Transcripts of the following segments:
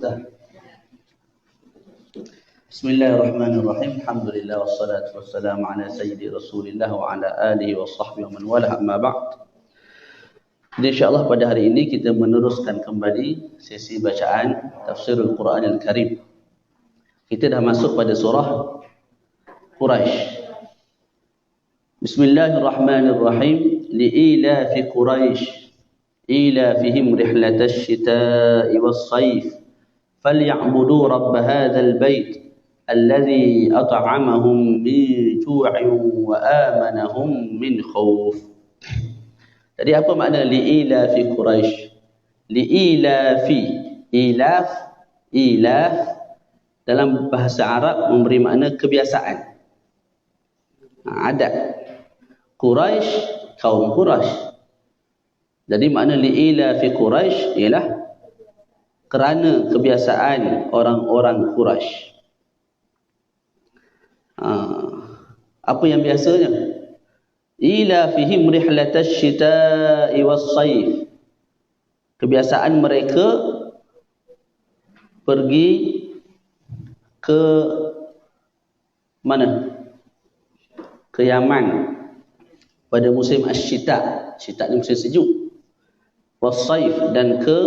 Dah. Bismillahirrahmanirrahim. Alhamdulillah wassalatu wassalamu ala sayyidi Rasulillah wa ala alihi wa sahbihi wa man wala, amma ba'd. Jadi insya-Allah pada hari ini kita meneruskan kembali sesi bacaan tafsirul Quran Al-Karim. Kita dah masuk pada surah Quraisy. Bismillahirrahmanirrahim. Li'ilafi Quraisy إيلافهم رحلة الشتاء والصيف فليعبدوا رب هذا البيت الذي أطعمهم من جوع وآمنهم من خوف. Jadi apa makna li'ilafi Quraisy? Li'ilafi, ilaf dalam bahasa Arab memberi makna kebiasaan, adat. Quraisy, kaum Quraisy. Jadi makna li'ilafi Quraisy ialah kerana kebiasaan orang-orang Quraisy. Apa yang biasanya? Ilafihim rihlatash shita'i was-sayf. Kebiasaan mereka pergi ke mana? Ke Yaman pada musim asy-syita. Syita ni musim sejuk. Was-sayf, dan ke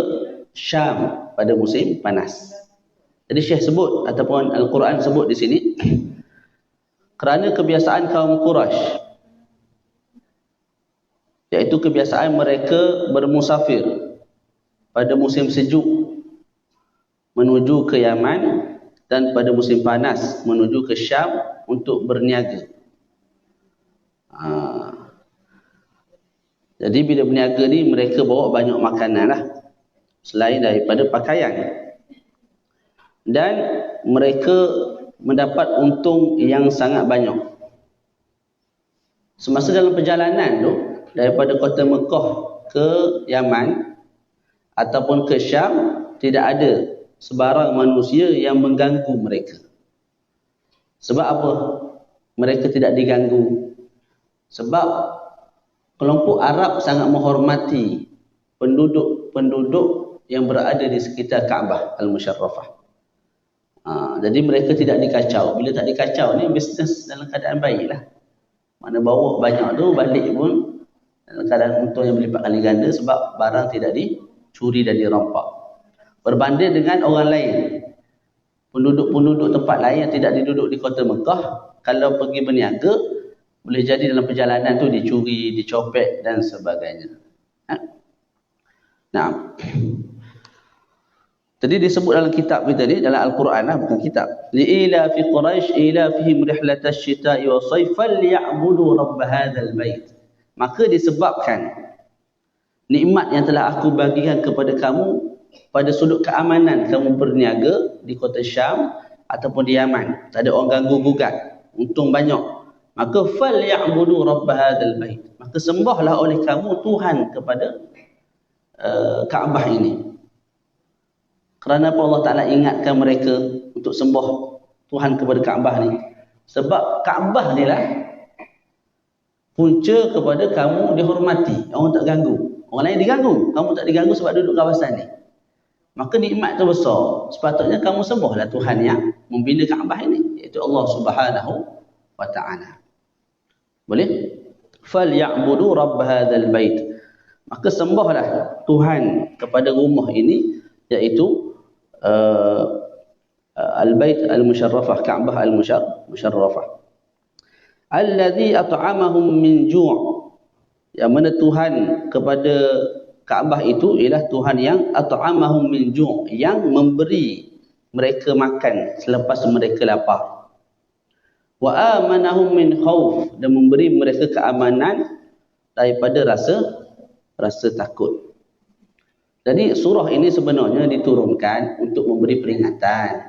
Syam pada musim panas. Jadi Syekh sebut ataupun Al-Quran sebut di sini kerana kebiasaan kaum Quraisy, iaitu kebiasaan mereka bermusafir pada musim sejuk menuju ke Yaman dan pada musim panas menuju ke Syam untuk berniaga. Jadi bila berniaga ni mereka bawa banyak makanan lah selain daripada pakaian. Dan mereka mendapat untung yang sangat banyak. Semasa dalam perjalanan tu daripada kota Mekah ke Yaman ataupun ke Syam, tidak ada sebarang manusia yang mengganggu mereka. Sebab apa mereka tidak diganggu? Sebab kelompok Arab sangat menghormati penduduk-penduduk yang berada di sekitar Kaabah Al-Musharrafah. Jadi mereka tidak dikacau. Bila tak dikacau ni, bisnes dalam keadaan baiklah. Mana bawa banyak tu, balik pun dalam keadaan untung yang berlipat kali ganda sebab barang tidak dicuri dan dirampak. Berbanding dengan orang lain, penduduk-penduduk tempat lain yang tidak diduduk di kota Mekah, kalau pergi berniaga, boleh jadi dalam perjalanan tu dicuri, dicopet dan sebagainya. Nah, jadi disebut dalam kitab kita ni, dalam Al-Quran lah, bukan kitab. Li'ilafi Quraisy ilafihim rihlatash shita'i was-sayf falyabudu rabb hadzal bait. Maka disebabkan nikmat yang telah aku bagikan kepada kamu pada sudut keamanan kamu berniaga di kota Syam ataupun di Yaman, tak ada orang ganggu gugat, untung banyak. Maka falyabudu rabb hadzal bait. Maka sembahlah oleh kamu Tuhan kepada Kaabah ini. Kerana apa Allah Ta'ala ingatkan mereka untuk sembah Tuhan kepada Kaabah ni? Sebab Kaabah ni lah punca kepada kamu dihormati. Orang tak ganggu. Orang lain diganggu, kamu tak diganggu sebab duduk kawasan ni. Maka nikmat tu besar. Sepatutnya kamu sembahlah Tuhan yang membina Kaabah ini, iaitu Allah Subhanahu wa Ta'ala. Boleh? Falyabudu rabb hadzal bait. Maka sembahlah Tuhan kepada rumah ini, iaitu al-bait al-musharrafah, Kaabah al-musharrafah. Alladzi at'amahum min ju'. Yang mana Tuhan kepada Kaabah itu ialah Tuhan yang at'amahum min ju', yang memberi mereka makan selepas mereka lapar. Wa amanahum min khauf, dan memberi mereka keamanan daripada rasa takut. Jadi surah ini sebenarnya diturunkan untuk memberi peringatan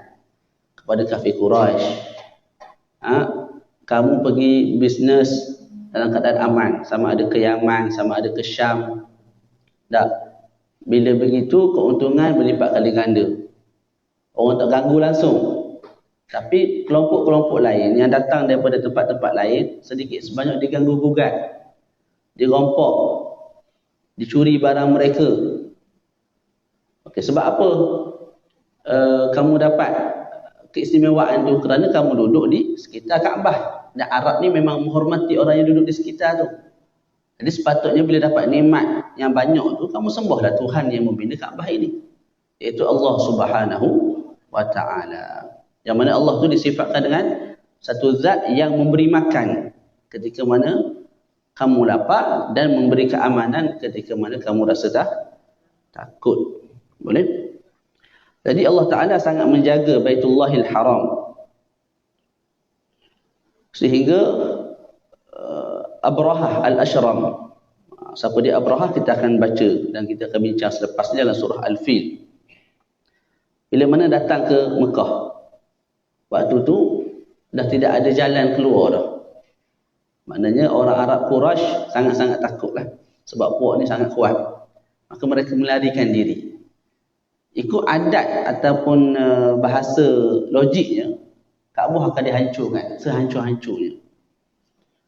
kepada kafir Quraisy. Kamu pergi bisnes dalam keadaan aman, sama ada ke Yaman, sama ada ke Syam. Tak. Bila begitu keuntungan berlipat kali ganda. Orang tak ganggu langsung. Tapi kelompok-kelompok lain yang datang daripada tempat-tempat lain sedikit sebanyak diganggu gugat, dirompok, dicuri barang mereka. Okey, sebab apa? kamu dapat keistimewaan tu kerana kamu duduk di sekitar Kaabah. Dan Arab ni memang menghormati orang yang duduk di sekitar tu. Jadi sepatutnya bila dapat nikmat yang banyak tu, kamu sembahlah Tuhan yang membina Kaabah ini, iaitu Allah Subhanahu wa Ta'ala. Yang mana Allah tu disifatkan dengan satu zat yang memberi makan ketika mana kamu lapar dan memberi keamanan ketika mana kamu rasa takut. Boleh? Jadi Allah Ta'ala sangat menjaga Baitullahil Haram. Sehingga Abrahah Al-Ashram. Siapa dia Abrahah kita akan baca dan kita akan bincang selepas ni dalam surah Al-Fil. Bila mana datang ke Mekah, waktu tu dah tidak ada jalan keluar dah. Maknanya orang Arab Quraisy sangat-sangat takutlah. Sebab puak ni sangat kuat. Maka mereka melarikan diri. Ikut adat ataupun bahasa logiknya, Kaabah akan dihancurkan sehancur-hancurnya.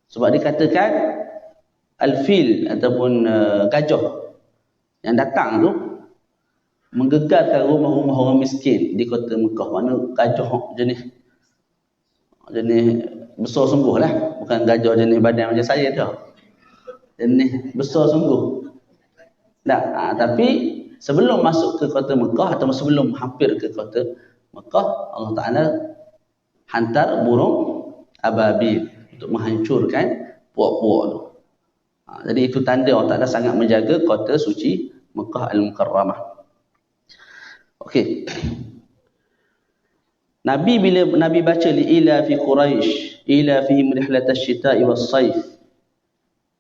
Sebab dikatakan Al-Fil ataupun gajah yang datang tu menggegarkan rumah-rumah orang miskin di kota Mekah. Mana gajah jenis besar sungguh lah. Bukan gajah jenis badan macam saya tu. Jenis besar sungguh. Tapi sebelum masuk ke kota Mekah atau sebelum hampir ke kota Mekah, Allah Ta'ala hantar burung ababil untuk menghancurkan puak-puak tu. Jadi itu tanda Allah Ta'ala sangat menjaga kota suci Mekah Al-Mukarramah. Okey. Bila Nabi baca ila fi Quraisy, ila fihim rihlatash shita'i was-saif,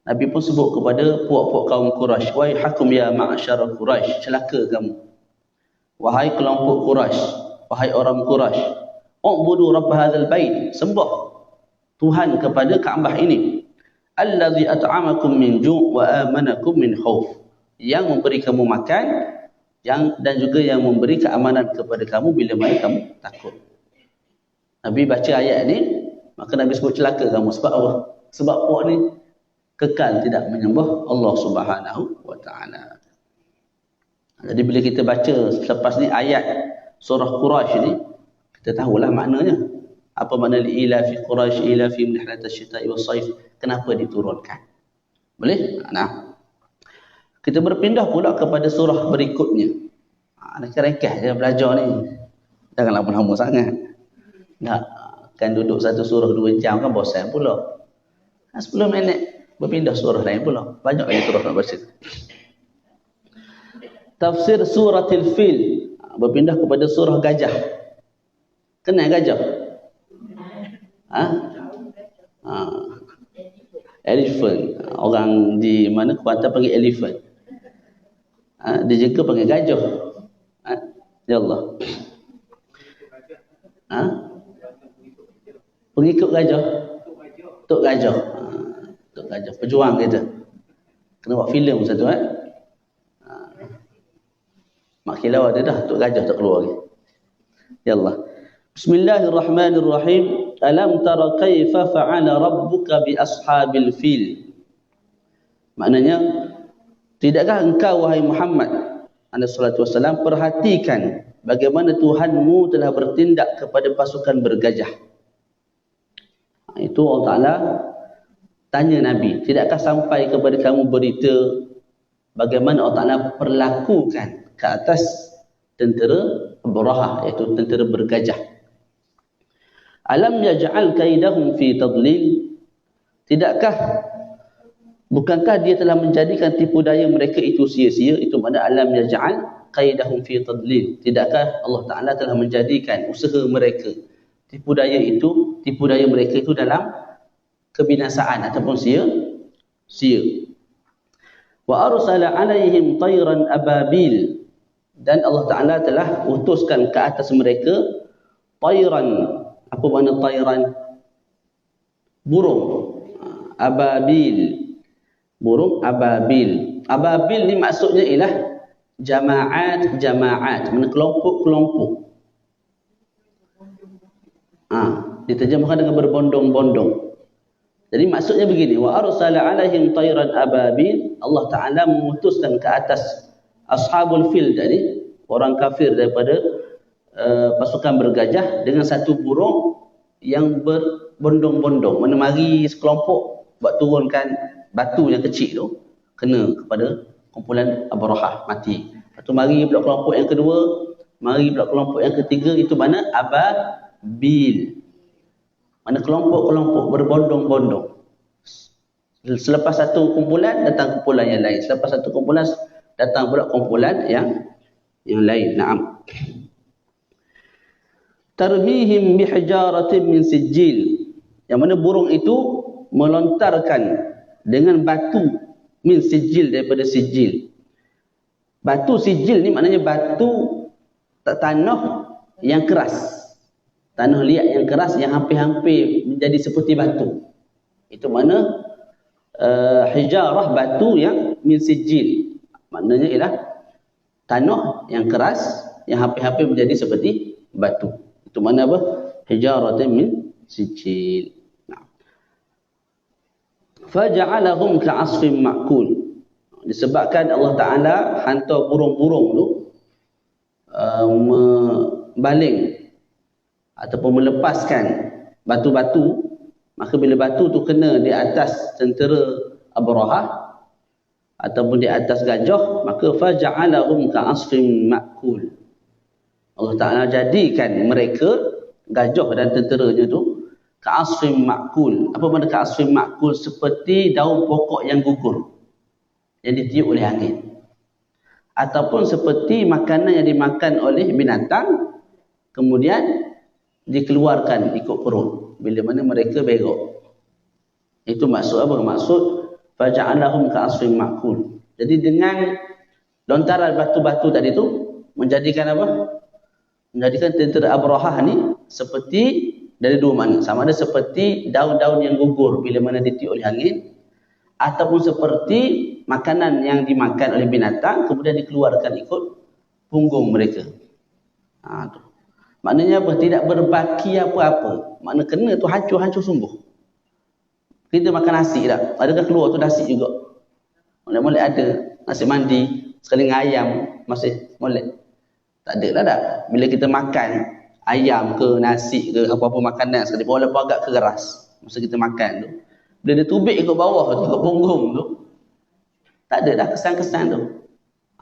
Nabi pun sebut kepada puak-puak kaum Quraisy, wahai hakum ya ma'syar Quraisy, celaka kamu. Wahai kelompok Quraisy, wahai orang Quraisy, ubudu rabb hadzal bait, sembah Tuhan kepada Kaabah ini. Allazi at'amakum min ju' wa amanakum min khauf, yang memberi kamu makan dan juga yang memberi keamanan kepada kamu bila mana kamu takut. Nabi baca ayat ni, maka Nabi sebut celaka kamu. Sebab apa? Sebab puak ni kekal tidak menyembah Allah Subhanahu wa Ta'ala. Jadi bila kita baca selepas ni ayat surah Quraisy ni, kita tahulah maknanya. Apa makna ila fi Quraisy ila fi rihlatash shita'i was-saif, kenapa diturunkan. Boleh? Nah. Kita berpindah pula kepada surah berikutnya. Ringkas je belajar ni. Janganlah lama sangat. Kan duduk satu surah 2 jam kan bosan pula. 10 minit berpindah surah lain pula. Banyak lagi surah nak baca. Tafsir suratil Fil, berpindah kepada surah gajah. Kenal gajah? Elephant. Orang di mana Kuantan panggil elephant. Dia juga panggil gajah. Ya Allah. Pengikut gajah. Tok gajah. Tok gajah. Pejuang kita. Kena buat filem satu. Mak kilau ada dah. Tok gajah tak keluar lagi. Ya Allah. Bismillahirrahmanirrahim. Alam tara kaifa fa'ala rabbuka bi ashabil fil. Maknanya, tidakkah engkau wahai Muhammad alaihi salatu wasallam perhatikan bagaimana Tuhanmu telah bertindak kepada pasukan bergajah. Itu Allah Ta'ala tanya Nabi, tidakkah sampai kepada kamu berita bagaimana Allah Ta'ala perlakukan ke atas tentera Abrahah, iaitu tentera bergajah. Alam yaj'al kaidahum fi tadlil, bukankah dia telah menjadikan tipu daya mereka itu sia-sia? Itu makna alam yaj'al kaidahum fi tadlil. Tidakkah Allah Ta'ala telah menjadikan usaha mereka, tipu daya mereka itu dalam kebinasaan ataupun sia. Wa arsala alaihim tayran ababil, dan Allah Ta'ala telah utuskan ke atas mereka tayran. Apa makna tayran? Burung ababil. Burung ababil. Ababil ni maksudnya ialah jamaat, mana kelompok-kelompok. Diterjemahkan dengan berbondong-bondong. Jadi maksudnya begini, wa arsala alaihim tayran ababil, Allah Ta'ala memutuskan ke atas ashabul fil tadi, orang kafir daripada pasukan bergajah dengan satu burung yang berbondong-bondong. Mana mari sekelompok buat turunkan batu yang kecil tu, kena kepada kumpulan Abrahah, mati. Lepas tu mari pula kelompok yang kedua, mari pula kelompok yang ketiga, itu mana? Ababil. Mana kelompok-kelompok berbondong-bondong. Selepas satu kumpulan, datang kumpulan yang lain. Selepas satu kumpulan, datang pula kumpulan yang lain. Naam. Tarmihim bihijaratin min sijil. Yang mana burung itu melontarkan dengan batu min sijil, daripada sijil. Batu sijil ni maknanya batu tanah yang keras. Tanah liat yang keras yang hampir-hampir menjadi seperti batu. Itu mana hijarah, batu yang min sijil. Maknanya ialah tanah yang keras yang hampir-hampir menjadi seperti batu. Itu mana apa? Hijarah min sijil. Faja'alahum ka'asfin ma'kul. Disebabkan Allah Ta'ala hantar burung-burung tu membaling ataupun melepaskan batu-batu, maka bila batu tu kena di atas tentera Abrahah ataupun di atas gajah, maka faja'alahum ka'asfin ma'kul. Allah Ta'ala jadikan mereka, gajah dan tenteranya tu, ka'asfin ma'kul. Apa makna ka'asfin ma'kul? Seperti daun pokok yang gugur, yang ditiup oleh angin. Ataupun seperti makanan yang dimakan oleh binatang, kemudian dikeluarkan ikut perut bila mana mereka berok. Itu maksud apa? Maksud faja'alahum ka'asfin ma'kul. Jadi dengan lontaran batu-batu tadi tu, menjadikan apa? Menjadikan tentera Abrahah ni seperti dari dua makna. Sama ada seperti daun-daun yang gugur bila mana ditiup oleh angin, ataupun seperti makanan yang dimakan oleh binatang kemudian dikeluarkan ikut punggung mereka. Tu. Maknanya apa? Tidak berbaki apa-apa. Makna kena tu hancur-hancur sungguh. Kita makan nasi tak? Adakah keluar tu nasi juga? Molek-molek ada. Nasi mandi sekali dengan ayam masih molek. Tak ada lah tak? Bila kita makan ayam ke nasi ke apa-apa makanan sekali, walaupun agak keras masa kita makan tu, bila dia tubik ikut bawah tu, ikut punggung tu, tak ada dah kesan-kesan tu.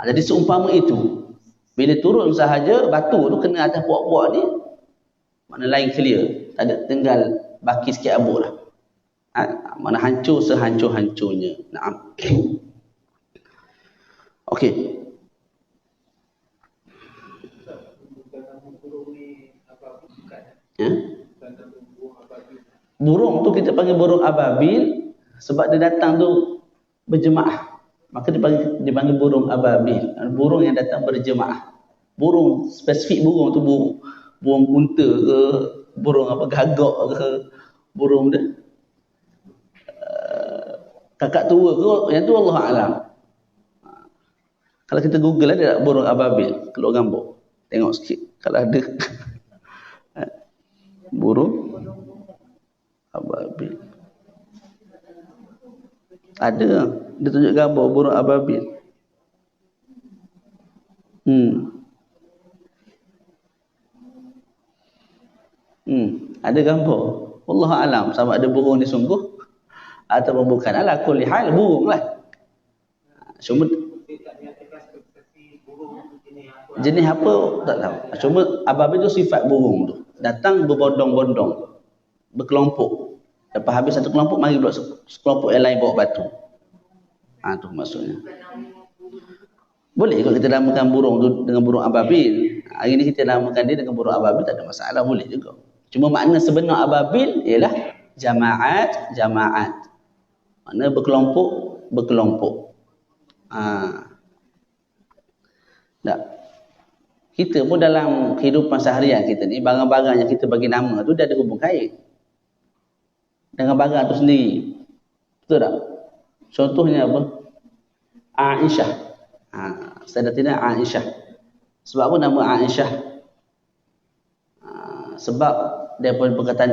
Jadi seumpama itu, bila turun sahaja batu tu kena atas puak-puak ni, mana lain clear, tak ada, tinggal baki sikit abu lah. Mana hancur sehancur-hancurnya. Naam. Okey. Ya? Burung tu kita panggil burung ababil sebab dia datang tu berjemaah. Maka dipanggil burung ababil. Burung yang datang berjemaah. Burung, spesifik burung tu burung unta ke, burung apa, gagak ke, burung dia kakak tua ke, yang tu Allah Alam. Kalau kita google ada burung ababil, keluar gambar. Tengok sikit kalau ada. Burung ababil. Ada, dia tunjuk gambar burung ababil. Ada gambar. Wallahu alam sama ada burung ni sungguh ataupun bukan. Ala kulli hal burung lah. Cuma jenis apa tak tahu. Cuma ababil tu sifat burung tu. Datang berbondong-bondong, berkelompok. Lepas habis satu kelompok, mari pula sekelompok yang lain bawa batu. Tu maksudnya. Boleh kalau kita namakan burung tu dengan burung ababil. Hari ni kita namakan dia dengan burung ababil, tak ada masalah, boleh juga. Cuma makna sebenar ababil ialah jamaat. Makna berkelompok. Tak. Kita pun dalam kehidupan seharian kita ni, barang-barang yang kita bagi nama tu dia ada hubung kait dengan barang tu sendiri. Betul tak? Contohnya apa? Aisyah. Sayyidatina Aisyah. Sebab apa nama Aisyah? Sebab daripada perkataan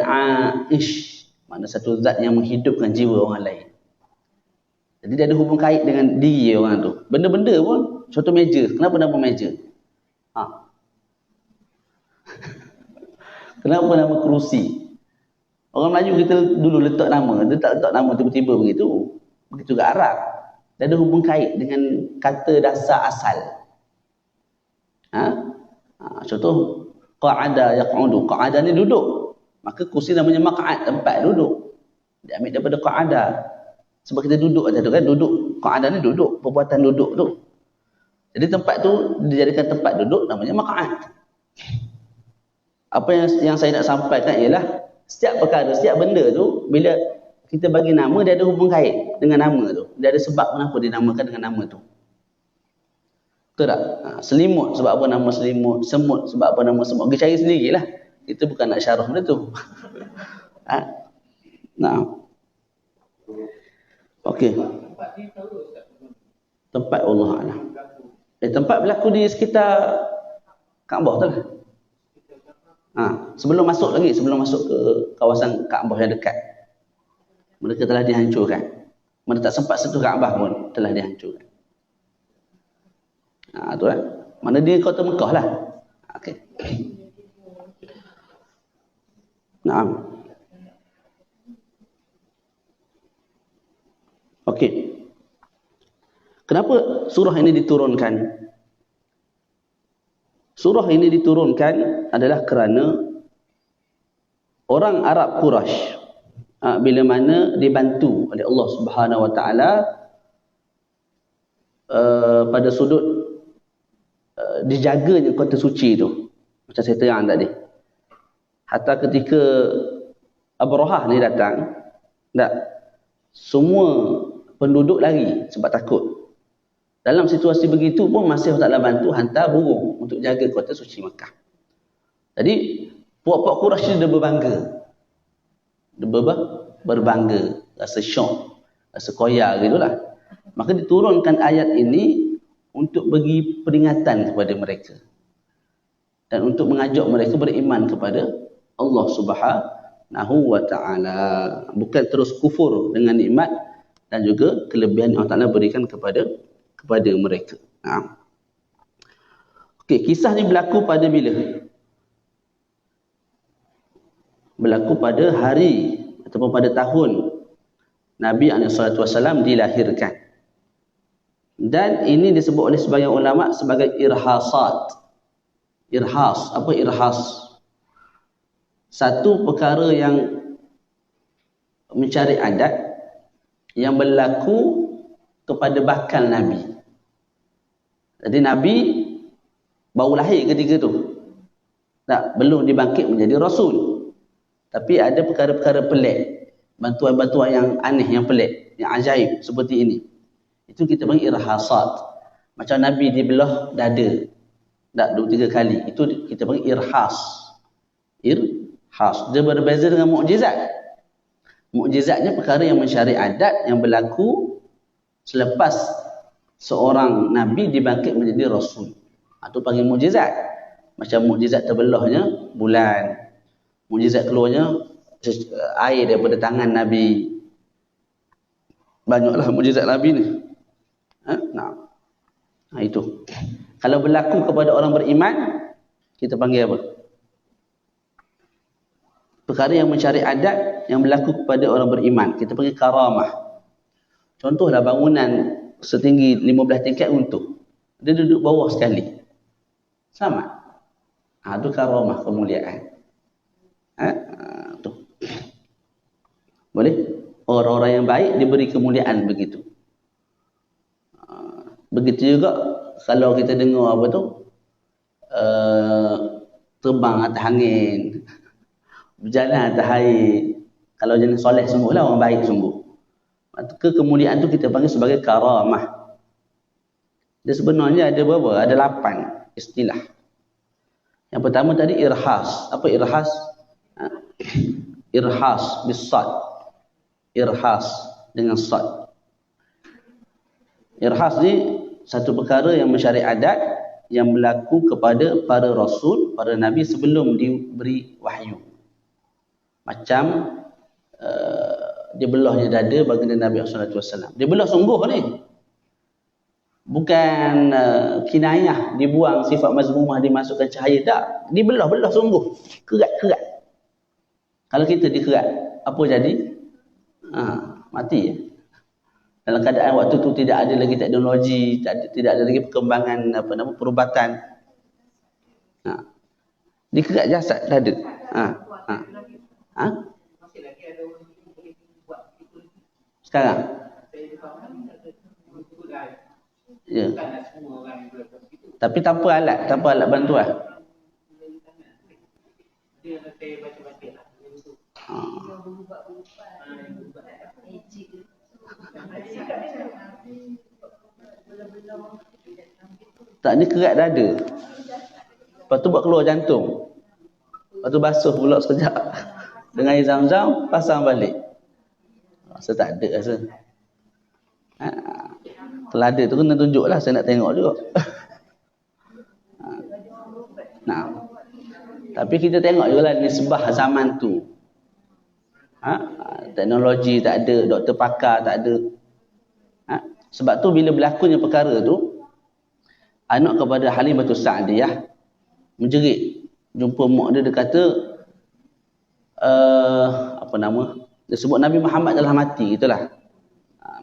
Aish, makna satu zat yang menghidupkan jiwa orang lain. Jadi dia ada hubung kait dengan diri orang tu. Benda-benda pun, contoh meja. Kenapa nama meja? Kenapa nama kerusi? Orang Melayu kita dulu letak nama, dia tak letak nama tiba-tiba begitu. Begitu ke Arab. Dia ada hubung kait dengan kata dasar asal. Contoh, qa'ada yaq'udu. Qa'ada ni duduk. Maka kursi namanya maq'ad, tempat duduk. Dia ambil daripada qa'ada. Sebab kita duduk aja tu kan, duduk. Qa'ada ni duduk, perbuatan duduk tu. Jadi tempat tu dijadikan tempat duduk namanya maq'ad. Apa yang saya nak sampaikan ialah setiap perkara, setiap benda tu bila kita bagi nama dia ada hubung kait dengan nama tu. Dia ada sebab kenapa dinamakan dengan nama tu. Betul tak? Selimut sebab apa nama selimut, semut sebab apa nama semut. Pergi cari sendirilah. Kita bukan nak syarah benda tu. Nah. Okey. Tempat Allah Alam. Tempat berlaku di sekitar Kaabah tu lah. Sebelum masuk ke kawasan Kaabah yang dekat. Mereka telah dihancurkan. Mereka tak sempat sentuh Kaabah pun telah dihancurkan. Tu kan. Mana dia kota Mekah lah. Okey. Naam. Okey. Kenapa surah ini diturunkan? Surah ini diturunkan adalah kerana orang Arab Quraisy bila mana dibantu oleh Allah Subhanahu Wa Taala pada sudut dijaganya kota suci tu, macam saya terang tadi. Hatta ketika Abrahah ni datang, semua penduduk lari sebab takut. Dalam situasi begitu pun masih Allah Ta'ala bantu hantar burung untuk jaga kota suci Mekah. Jadi puak-puak Quraisy dia berbangga. Dia berbangga, rasa syok, rasa koyak gitulah. Maka diturunkan ayat ini untuk bagi peringatan kepada mereka. Dan untuk mengajak mereka beriman kepada Allah Subhanahu Wa Ta'ala. Bukan terus kufur dengan nikmat dan juga kelebihan yang Allah Ta'ala berikan kepada mereka. Okey, kisah ni berlaku pada bila? Berlaku pada hari ataupun pada tahun Nabi SAW dilahirkan. Dan ini disebut oleh sebagian ulama sebagai irhasat. Irhas, apa irhas? Satu perkara yang mencari adat yang berlaku kepada bakal Nabi. Jadi Nabi baru lahir ketika tu. Belum dibangkit menjadi Rasul. Tapi ada perkara-perkara pelik. Bantuan-bantuan yang aneh, yang pelik, yang ajaib seperti ini. Itu kita panggil irhasat. Macam Nabi dibelah dada. 2-3 kali. Itu kita panggil irhas. Irhas. Dia berbeza dengan mukjizat. Mukjizatnya perkara yang mencari adat yang berlaku selepas seorang Nabi dibangkit menjadi Rasul. Itu panggil mukjizat. Macam mukjizat terbelahnya bulan. Mukjizat keluarnya air daripada tangan Nabi. Banyaklah mukjizat Nabi ni. Itu. Kalau berlaku kepada orang beriman, kita panggil apa? Perkara yang mencari adat yang berlaku kepada orang beriman, kita panggil karamah. Contohlah bangunan setinggi 15 tingkat runtuh. Dia duduk bawah sekali. Selamat. Itu karamah, kemuliaan. Tu. Boleh? Orang-orang yang baik diberi kemuliaan begitu. Begitu juga kalau kita dengar apa tu, terbang atas angin, berjalan atas air. Kalau jenis soleh sungguhlah, orang baik sungguh. Maka kemuliaan tu kita panggil sebagai karamah. Dia sebenarnya ada berapa? Ada 8 istilah. Yang pertama tadi irhas. Apa irhas? Irhas bis-sad. Irhas dengan sad. Irhas ni satu perkara yang mencari adat yang berlaku kepada para rasul, para nabi sebelum diberi wahyu. Macam dia belahnya dada baginda Nabi SAW. Dia belah sungguh ni. Bukan kinayah, dibuang sifat mazmumah, dimasukkan cahaya. Tak. Dia belah sungguh. Kerat-kerat. Kalau kita dikerat, apa jadi? Mati ya. Dalam keadaan waktu tu tidak ada lagi teknologi, tidak ada lagi perkembangan perubatan. Dikerat jasad dah ada. Sekarang? Ya. Tapi tanpa alat bantuan. Tak, ni kerat dada. Lepas tu buat keluar jantung. Lepas tu basuh pula sekejap. Dengan air zam-zam, pasang balik. Rasa tak ada rasa. Kalau ada tu kena tunjuk lah, saya nak tengok juga. Tapi kita tengok juga lah nisbah zaman tu. Teknologi tak ada, doktor pakar tak ada. Sebab tu bila berlakunya perkara tu, anak kepada Halimatus Sa'diyah menjerit. Jumpa mak dia kata, dia sebut Nabi Muhammad telah mati, itulah.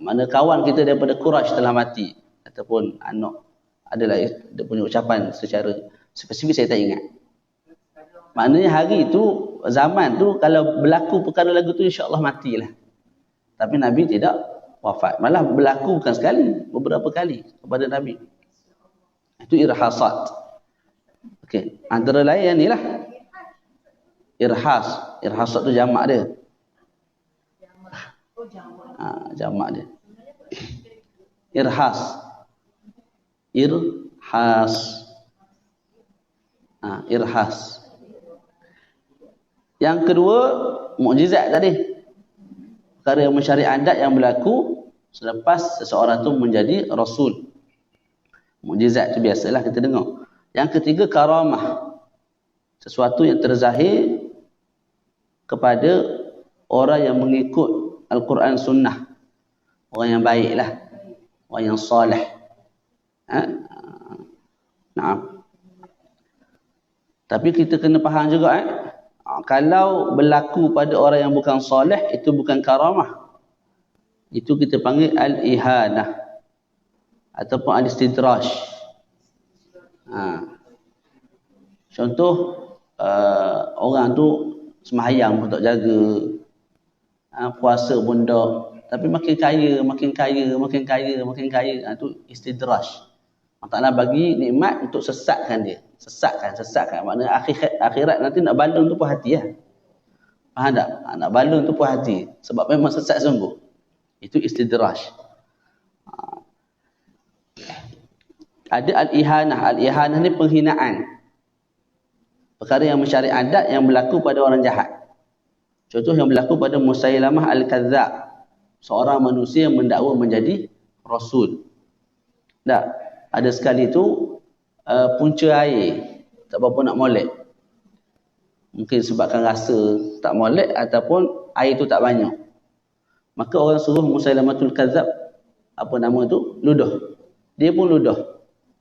Mana kawan kita daripada Quraisy telah mati. Ataupun anak, adalah dia punya ucapan secara spesifik saya tak ingat. Maknanya hari tu, zaman tu, kalau berlaku perkara lagu tu, insya-Allah matilah. Tapi Nabi tidak wafat. Malah berlaku bukan sekali, beberapa kali kepada Nabi. Itu irhasat. Okey, antara lain ni lah. Irhasat tu jamak dia. Jamak dia. Irhas. Yang kedua, mukjizat tadi. Perkara yang mencari adat yang berlaku selepas seseorang tu menjadi rasul. Mukjizat tu biasalah kita dengar. Yang ketiga, karamah. Sesuatu yang terzahir kepada orang yang mengikut Al-Quran Sunnah. Orang yang baiklah. Orang yang soleh. Tapi kita kena faham juga kalau berlaku pada orang yang bukan soleh, itu bukan karamah. Itu kita panggil al-ihanah ataupun al-istidraj. Contoh, orang tu sembahyang pun tak jaga, puasa pun tak, tapi makin kaya. Itu istidraj. Allah Ta'ala bagi nikmat untuk sesatkan dia. Sesatkan. Maknanya akhirat nanti nak balun tu puas hati lah. Faham tak? Nak balun tu puas hati. Sebab memang sesat sungguh. Itu istidraj. Ada al-ihanah. Al-ihanah ni penghinaan. Perkara yang mencari adat yang berlaku pada orang jahat. Contoh yang berlaku pada Musailamah al-Kadzab. Seorang manusia yang mendakwa menjadi rasul. Tak? Ada sekali tu punca air tak berapa nak molek. Mungkin sebabkan rasa tak molek ataupun air tu tak banyak. Maka orang suruh Musailamatul Kadzab, apa nama tu? Ludah. Dia pun ludah.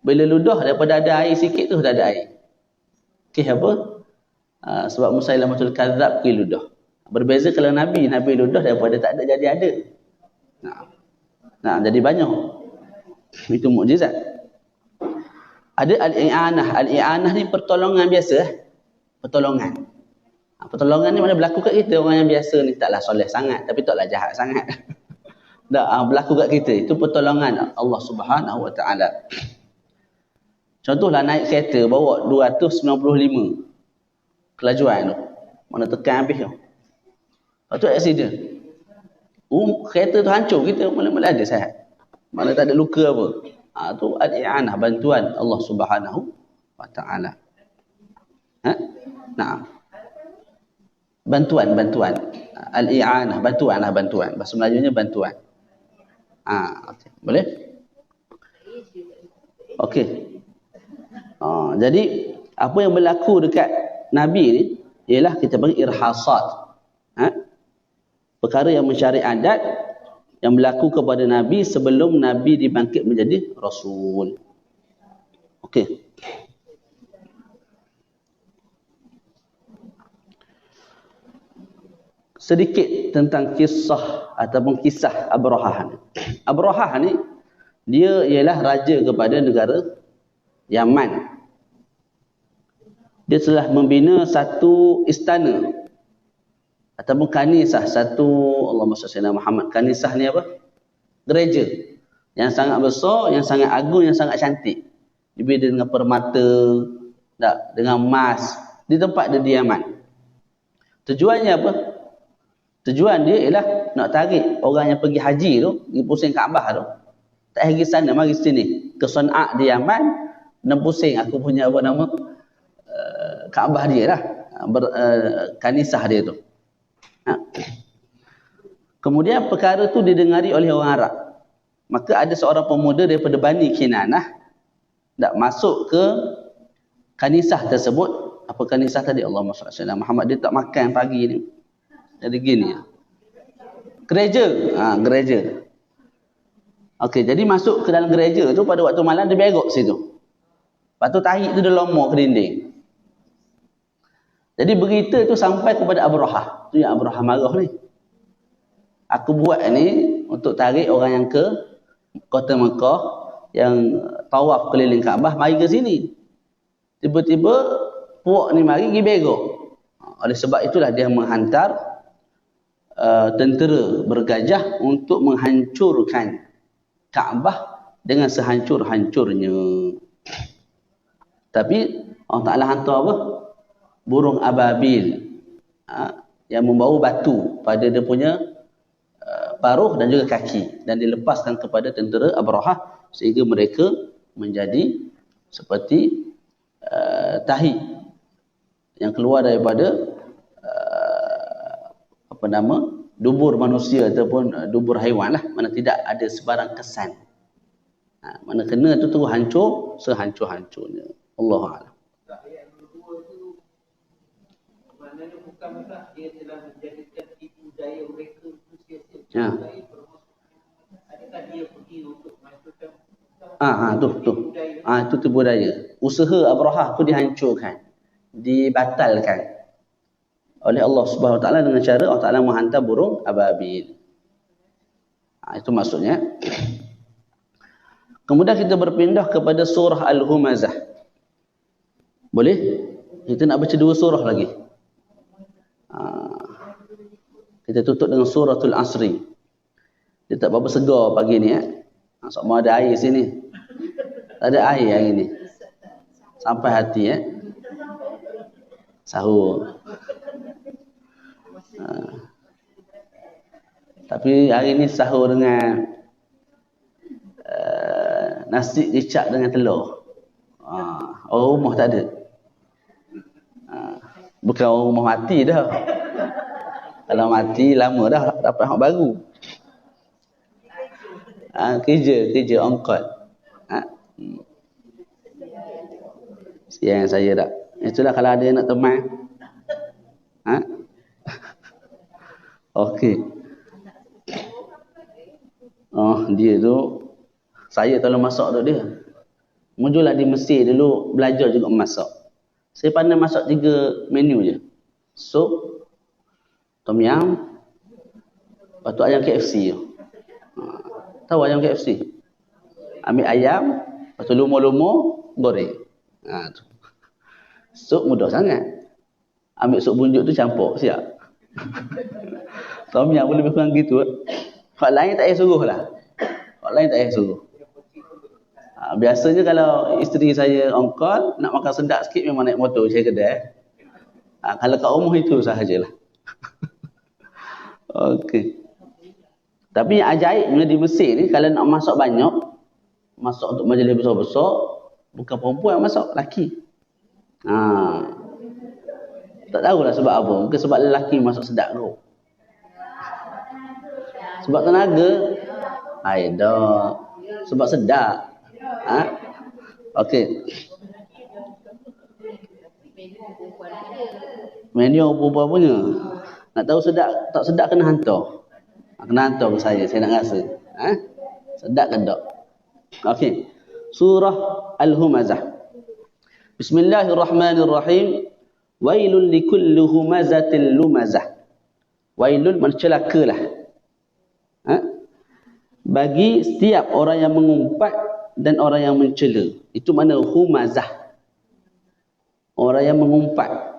Bila ludah daripada ada air sikit tu tak ada air. Okey apa? Sebab Musailamatul Kadzab pergi ludah. Berbeza kalau Nabi ludah daripada tak ada jadi ada. Jadi banyak. Itu mukjizat. Ada al-i'anah. Al-i'anah ni pertolongan biasa. Pertolongan. Pertolongan ni mana berlaku kat kita. Orang yang biasa ni taklah soleh sangat, tapi taklah jahat sangat. Berlaku kat kita. Itu pertolongan Allah Subhanahu Wa Ta'ala. Contohlah naik kereta bawa 295 kelajuan tu. Mana tekan habis tu. Lepas tu aksiden. Kereta tu hancur, kita mula-mula ada sihat. Mana tak ada luka apa. Itu al-i'anah, bantuan Allah Subhanahu Wa Ta'ala. Bantuan. Al-i'anah, bantuan. Bahasa Melajunya bantuan. Okay. Boleh? Okey. Jadi apa yang berlaku dekat Nabi ni ialah kita panggil irhasat. Perkara yang mencari adat yang berlaku kepada Nabi sebelum Nabi dibangkit menjadi Rasul. Okey. sedikit tentang kisah ataupun kisah Abrahah ni. Abrahah ni dia ialah raja kepada negara Yaman. Dia telah membina satu istana ataupun kanisah, satu Allahumma salli ala Muhammad. Kanisah ni apa? Gereja yang sangat besar, yang sangat agung, yang sangat cantik. Dibina dengan permata, dengan emas di tempat dia diaman. Tujuannya apa? Tujuan dia ialah nak tarik orang yang pergi haji tu, pergi pusing Kaabah tu. Tak pergi sana, mari sini. Ke Sana'a di Yaman, nak pusing aku punya apa nama? Kaabah dia lah. Kanisah dia tu. Kemudian perkara tu didengari oleh orang Arab. Maka ada seorang pemuda daripada Bani Kinanah nak masuk ke kanisah tersebut. Apa kanisah tadi? Allahumma salli ala Muhammad. Dia tak makan pagi ni. Jadi gini. Gereja. Gereja. Okey, jadi masuk ke dalam gereja tu pada waktu malam dia berok situ. Lepas tu tarik tu dia lomok ke dinding. Jadi berita tu sampai kepada Abrahah. Tu yang Abrahah marah ni. Aku buat ni untuk tarik orang yang ke kota Mekah, yang tawaf keliling Kaabah, mari ke sini. Tiba-tiba puak ni mari pergi berok. Oleh sebab itulah dia menghantar tentera bergajah untuk menghancurkan Kaabah dengan sehancur-hancurnya. Tapi Allah Ta'ala hantar apa? Burung ababil yang membawa batu pada dia punya paruh dan juga kaki, dan dilepaskan kepada tentera Abrahah sehingga mereka menjadi seperti tahi yang keluar daripada dubur manusia ataupun dubur haiwan lah, mana tidak ada sebarang kesan. Mana kena tu terus hancur sehancur-hancurnya. Allahu a'lam. Bukankah dia telah menjadikan tipu daya mereka itu sia-sia? Adakah dia pergi untuk menghancurkan? Itu tipu daya. Usaha Abrahah tu dihancurkan, dibatalkan oleh Allah Subhanahu Wa Taala dengan cara Allah Taala menghantar burung ababil. Itu maksudnya. Kemudian kita berpindah kepada surah Al-Humazah. Boleh? Kita nak baca dua surah lagi. Kita tutup dengan suratul Asri. Dia tak berapa segar pagi ni. Semua ada air sini. Tak ada air hari ni. Sampai hati. Sahur. Tapi hari ni sahur dengan nasi dicak dengan telur. Orang rumah tak ada. Bukan orang rumah mati dah. Kalau mati lama dah dapat hak baru. Kerja ongkot. Siang saya tak. Itulah kalau ada yang nak teman. Okey. Dia tu saya tolong masak tu dia. Muncul di Mesir dulu belajar juga masak. Saya pandai masak 3 menu je. Sup, tom yum, lepas tu ayam KFC tu. Tahu ayam KFC? Ambil ayam, lepas tu lumur-lumur, goreng. Tu. Sup mudah sangat. Ambil sup bunjuk tu campur, siap. Tom yum pun lebih kurang gitu. Hak lain tak payah suruh lah. Hak lain tak payah suruh. Biasanya kalau isteri saya on call, nak makan sedap sikit memang naik motor saya kedai. Kalau kat rumah itu sahajalah. Okey. Tapi yang ajaibnya di Mesir ni, kalau nak masak banyak, masak untuk majlis besar-besar, bukan perempuan yang masak, lelaki. Tak tahulah sebab apa. Mungkin sebab lelaki masak sedap tu. Sebab tenaga? Dah. Sebab sedap. Okey. Menu perempuan punya. Nak tahu sedap tak sedap kena hantar. Kena hantar ke saya nak rasa. Sedap ke tak? Okey. Surah Al-Humazah. Bismillahirrahmanirrahim. Wailul likulli humazatil lumazah. Wailun celakalah. Bagi setiap orang yang mengumpat dan orang yang mencela. Itu mana humazah. Orang yang mengumpat.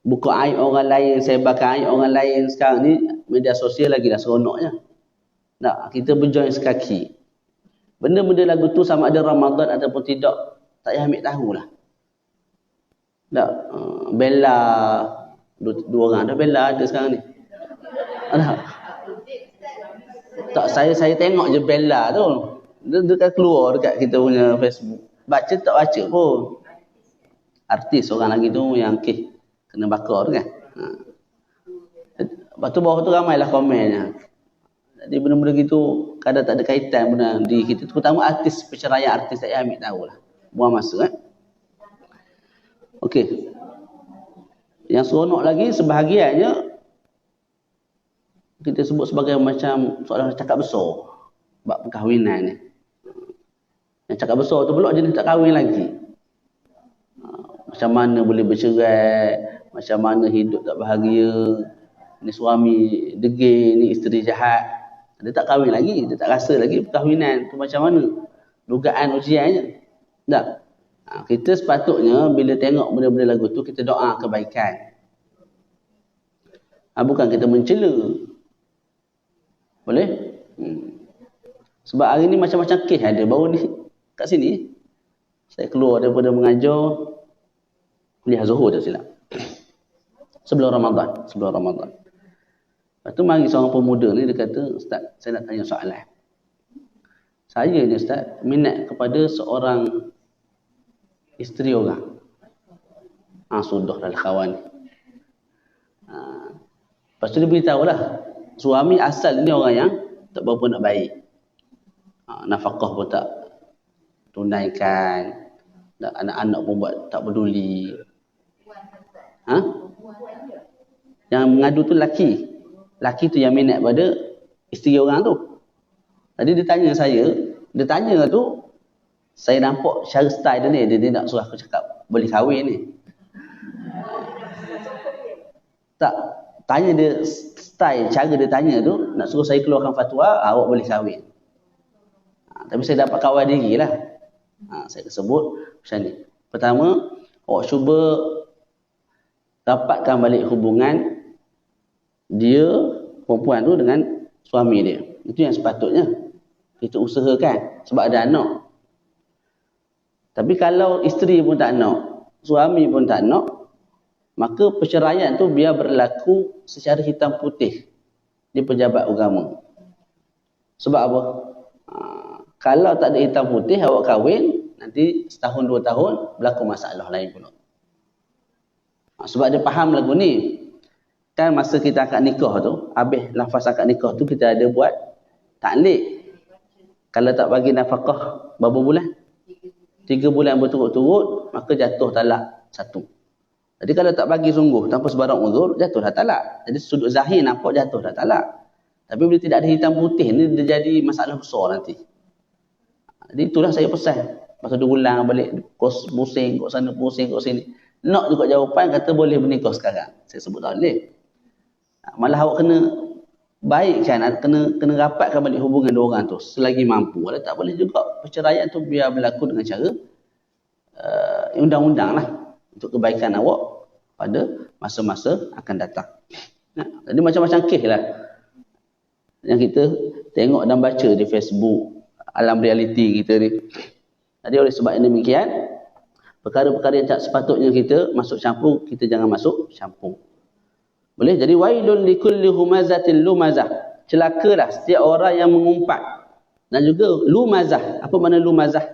Buka aib orang lain, sebarkan aib orang lain. Sekarang ni media sosial lagi dah seronoknya. Nah, kita berjoin sekaki. Benda-benda lagu tu sama ada Ramadan ataupun tidak, tak payah ambil tahulah. Tak, Bella, dua orang dah Bella ada sekarang ni. Tak, saya tengok je Bella tu. Dia dekat keluar dekat kita punya Facebook. Baca tak baca pun. Artis orang lagi tu yang kena bakar tu kan. Lepas tu bawah tu ramailah komennya. Jadi benda-benda gitu kadang tak ada kaitan benda di kita. Terutama artis perceraian, artis tak payah ambil tahulah. Buang masa Okey. Yang seronok lagi sebahagiannya kita sebut sebagai macam soalan cakap besar bab perkahwinan ni. Yang cakap besar tu pula jenis tak kahwin lagi. Macam mana boleh bercerai, macam mana hidup tak bahagia, ni suami degil, ni isteri jahat. Dia tak kahwin lagi, dia tak rasa lagi perkahwinan tu macam mana. Dugaan ujiannya. Tak. Kita sepatutnya bila tengok benda-benda lagu tu kita doa kebaikan. Bukan kita mencela. Boleh? Sebab hari ni macam-macam kes ada. Baru ni kat sini saya keluar daripada mengajar kuliah Zuhur tak silap. Sebelum Ramadan. Lepas tu mari seorang pemuda ni dia kata, "Ustaz, saya nak tanya soalan. Saya ni Ustaz minat kepada seorang isteri orang." Sudahlah kawan. Lepas tu dia beritahulah, suami asal ni orang yang tak berapa nak baik. Nafkah pun tak tunaikan. Anak-anak pun buat tak peduli. Yang mengadu tu laki. Laki tu yang minat pada isteri orang tu. Tadi dia tanya saya, dia tanya tu, saya nampak cara style dia ni, dia nak suruh aku cakap, boleh kahwin ni. Tak, tanya dia style, cara dia tanya tu, nak suruh saya keluarkan fatwa, awak boleh kahwin. Tapi saya dapat kawal diri lah. Saya sebut macam ni. Pertama, awak cuba dapatkan balik hubungan dia, perempuan tu dengan suami dia. Itu yang sepatutnya kita usahakan sebab ada anak. Tapi kalau isteri pun tak nak, suami pun tak nak, maka perceraian tu biar berlaku secara hitam putih di pejabat agama. Sebab apa? Kalau tak ada hitam putih awak kahwin, nanti setahun 2 tahun berlaku masalah lain pula. Sebab dia faham lagu ni. Kan masa kita akad nikah tu, habis lafaz akad nikah tu kita ada buat taklik. Kalau tak bagi nafkah berapa bulan? 3 bulan berturut-turut, maka jatuh talak 1. Jadi kalau tak bagi sungguh tanpa sebarang uzur, jatuh dah talak. Jadi sudut zahir nampak jatuh dah talak. Tapi bila tidak ada hitam putih ni, dia jadi masalah besar nanti. Jadi itulah saya pesan. Masa 2 bulan balik kos pusing, kok sana pusing, kok sini. Nak juga jawapan kata boleh bernikah sekarang. Saya sebut tak boleh. Malah awak kena baikkan, kena rapatkan balik hubungan dua orang tu selagi mampu. Kalau tak boleh juga perceraian tu biar berlaku dengan cara undang-undang lah untuk kebaikan awak pada masa-masa akan datang. Jadi macam-macam kes lah yang kita tengok dan baca di Facebook, alam realiti kita ni. Jadi oleh sebab yang demikian, perkara-perkara yang tak sepatutnya kita masuk campur, kita jangan masuk campur. Boleh? Jadi wailun likulli humazatil lumazah. Celakalah setiap orang yang mengumpat. Dan juga lumazah. Apa makna lumazah?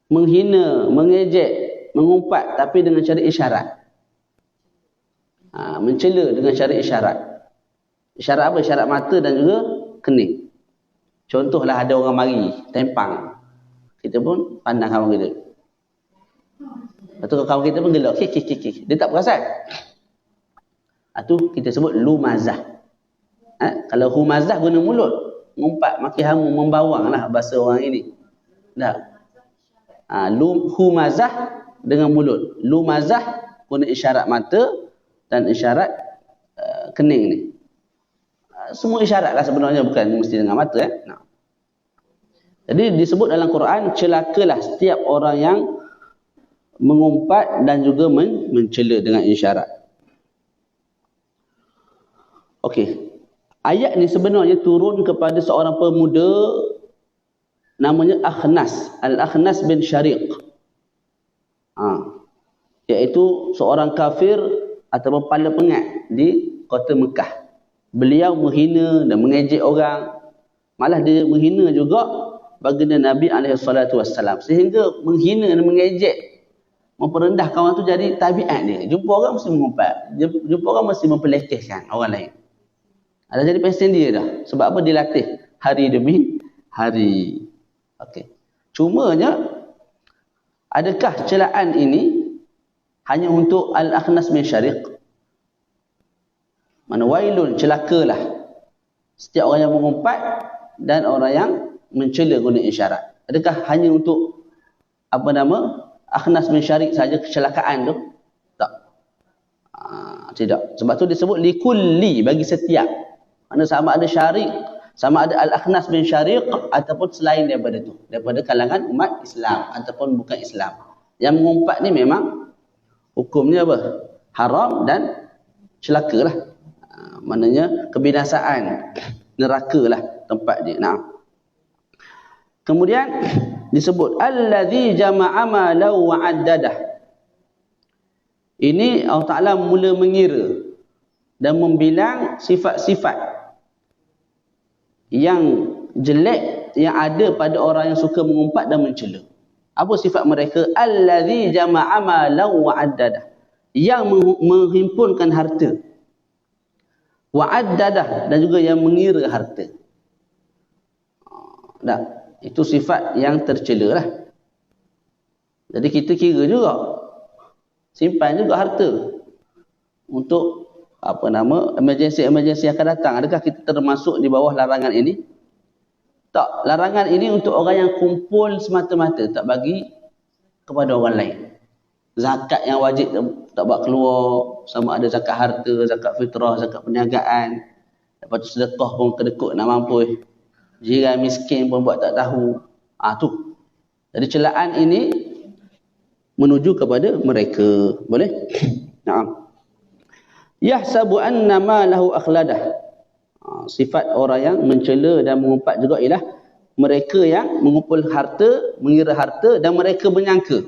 Menghina, mengejek, mengumpat tapi dengan cara isyarat. Mencela dengan cara isyarat. Isyarat apa? Isyarat mata dan juga kening. Contohlah ada orang mari tempang. Kita pun pandang kawan kita. Lepas tu kawan kita pun gelak. Dia tak perasan. Itu kita sebut lumazah. Kalau humazah guna mulut. Ngumpat, maki hamu, membawang lah bahasa orang ini. Tak. Humazah dengan mulut. Lumazah guna isyarat mata dan isyarat kening ni. Semua isyarat lah sebenarnya, bukan mesti dengan mata. Nah. Jadi disebut dalam Quran, celakalah setiap orang yang mengumpat dan juga mencela dengan isyarat. Okey. Ayat ni sebenarnya turun kepada seorang pemuda namanya Akhnas, Al-Akhnas bin Syariq. Iaitu seorang kafir atau pala pengat di kota Mekah. Beliau menghina dan mengejek orang. Malah dia menghina juga baginda Nabi SAW. Sehingga menghina dan mengejek, memperendahkan orang tu jadi tabiat dia. Jumpa orang mesti mengumpat. Jumpa orang mesti memperlekehkan orang lain. Ada jadi pasien dia dah. Sebab apa? Dilatih hari demi hari. Okey. Cumanya, adakah celaan ini hanya untuk Al-Akhnas bin Syariq? Mana wailun, celakalah setiap orang yang mengumpat dan orang yang mencela guna isyarat. Adakah hanya untuk Akhnas bin Syariq saja kecelakaan tu? Tak. Tidak. Sebab tu disebut likulli, bagi setiap. Mana sama ada Syariq, sama ada Al-Akhnas bin Syariq ataupun selain daripada tu, daripada kalangan umat Islam ataupun bukan Islam. Yang mengumpat ni memang hukumnya apa? Haram dan celakalah. Maknanya kebinasaan, neraka lah tempat dia. Nah. Kemudian disebut allazi jama'a malan wa 'addadah. Ini Allah Taala mula mengira dan membilang sifat-sifat yang jelek yang ada pada orang yang suka mengumpat dan mencela. Apa sifat mereka? Allazi jama'a malan wa 'addadah. Yang menghimpunkan harta. Wa'addadah, dan juga yang mengira harta. Itu sifat yang tercela lah. Jadi kita kira juga, simpan juga harta untuk emergency yang akan datang. Adakah kita termasuk di bawah larangan ini? Tak. Larangan ini untuk orang yang kumpul semata-mata, tak bagi kepada orang lain. Zakat yang wajib tak buat keluar, sama ada zakat harta, zakat fitrah, zakat perniagaan. Lepas tu sedekah pun kedekut nak mampu. Jiran miskin pun buat tak tahu. Tu. Jadi celaan ini menuju kepada mereka. Boleh? Naam. Yahsabu anna ma lahu akhladah. Sifat orang yang mencela dan mengumpat juga ialah mereka yang mengumpul harta, mengira harta, dan mereka menyangka.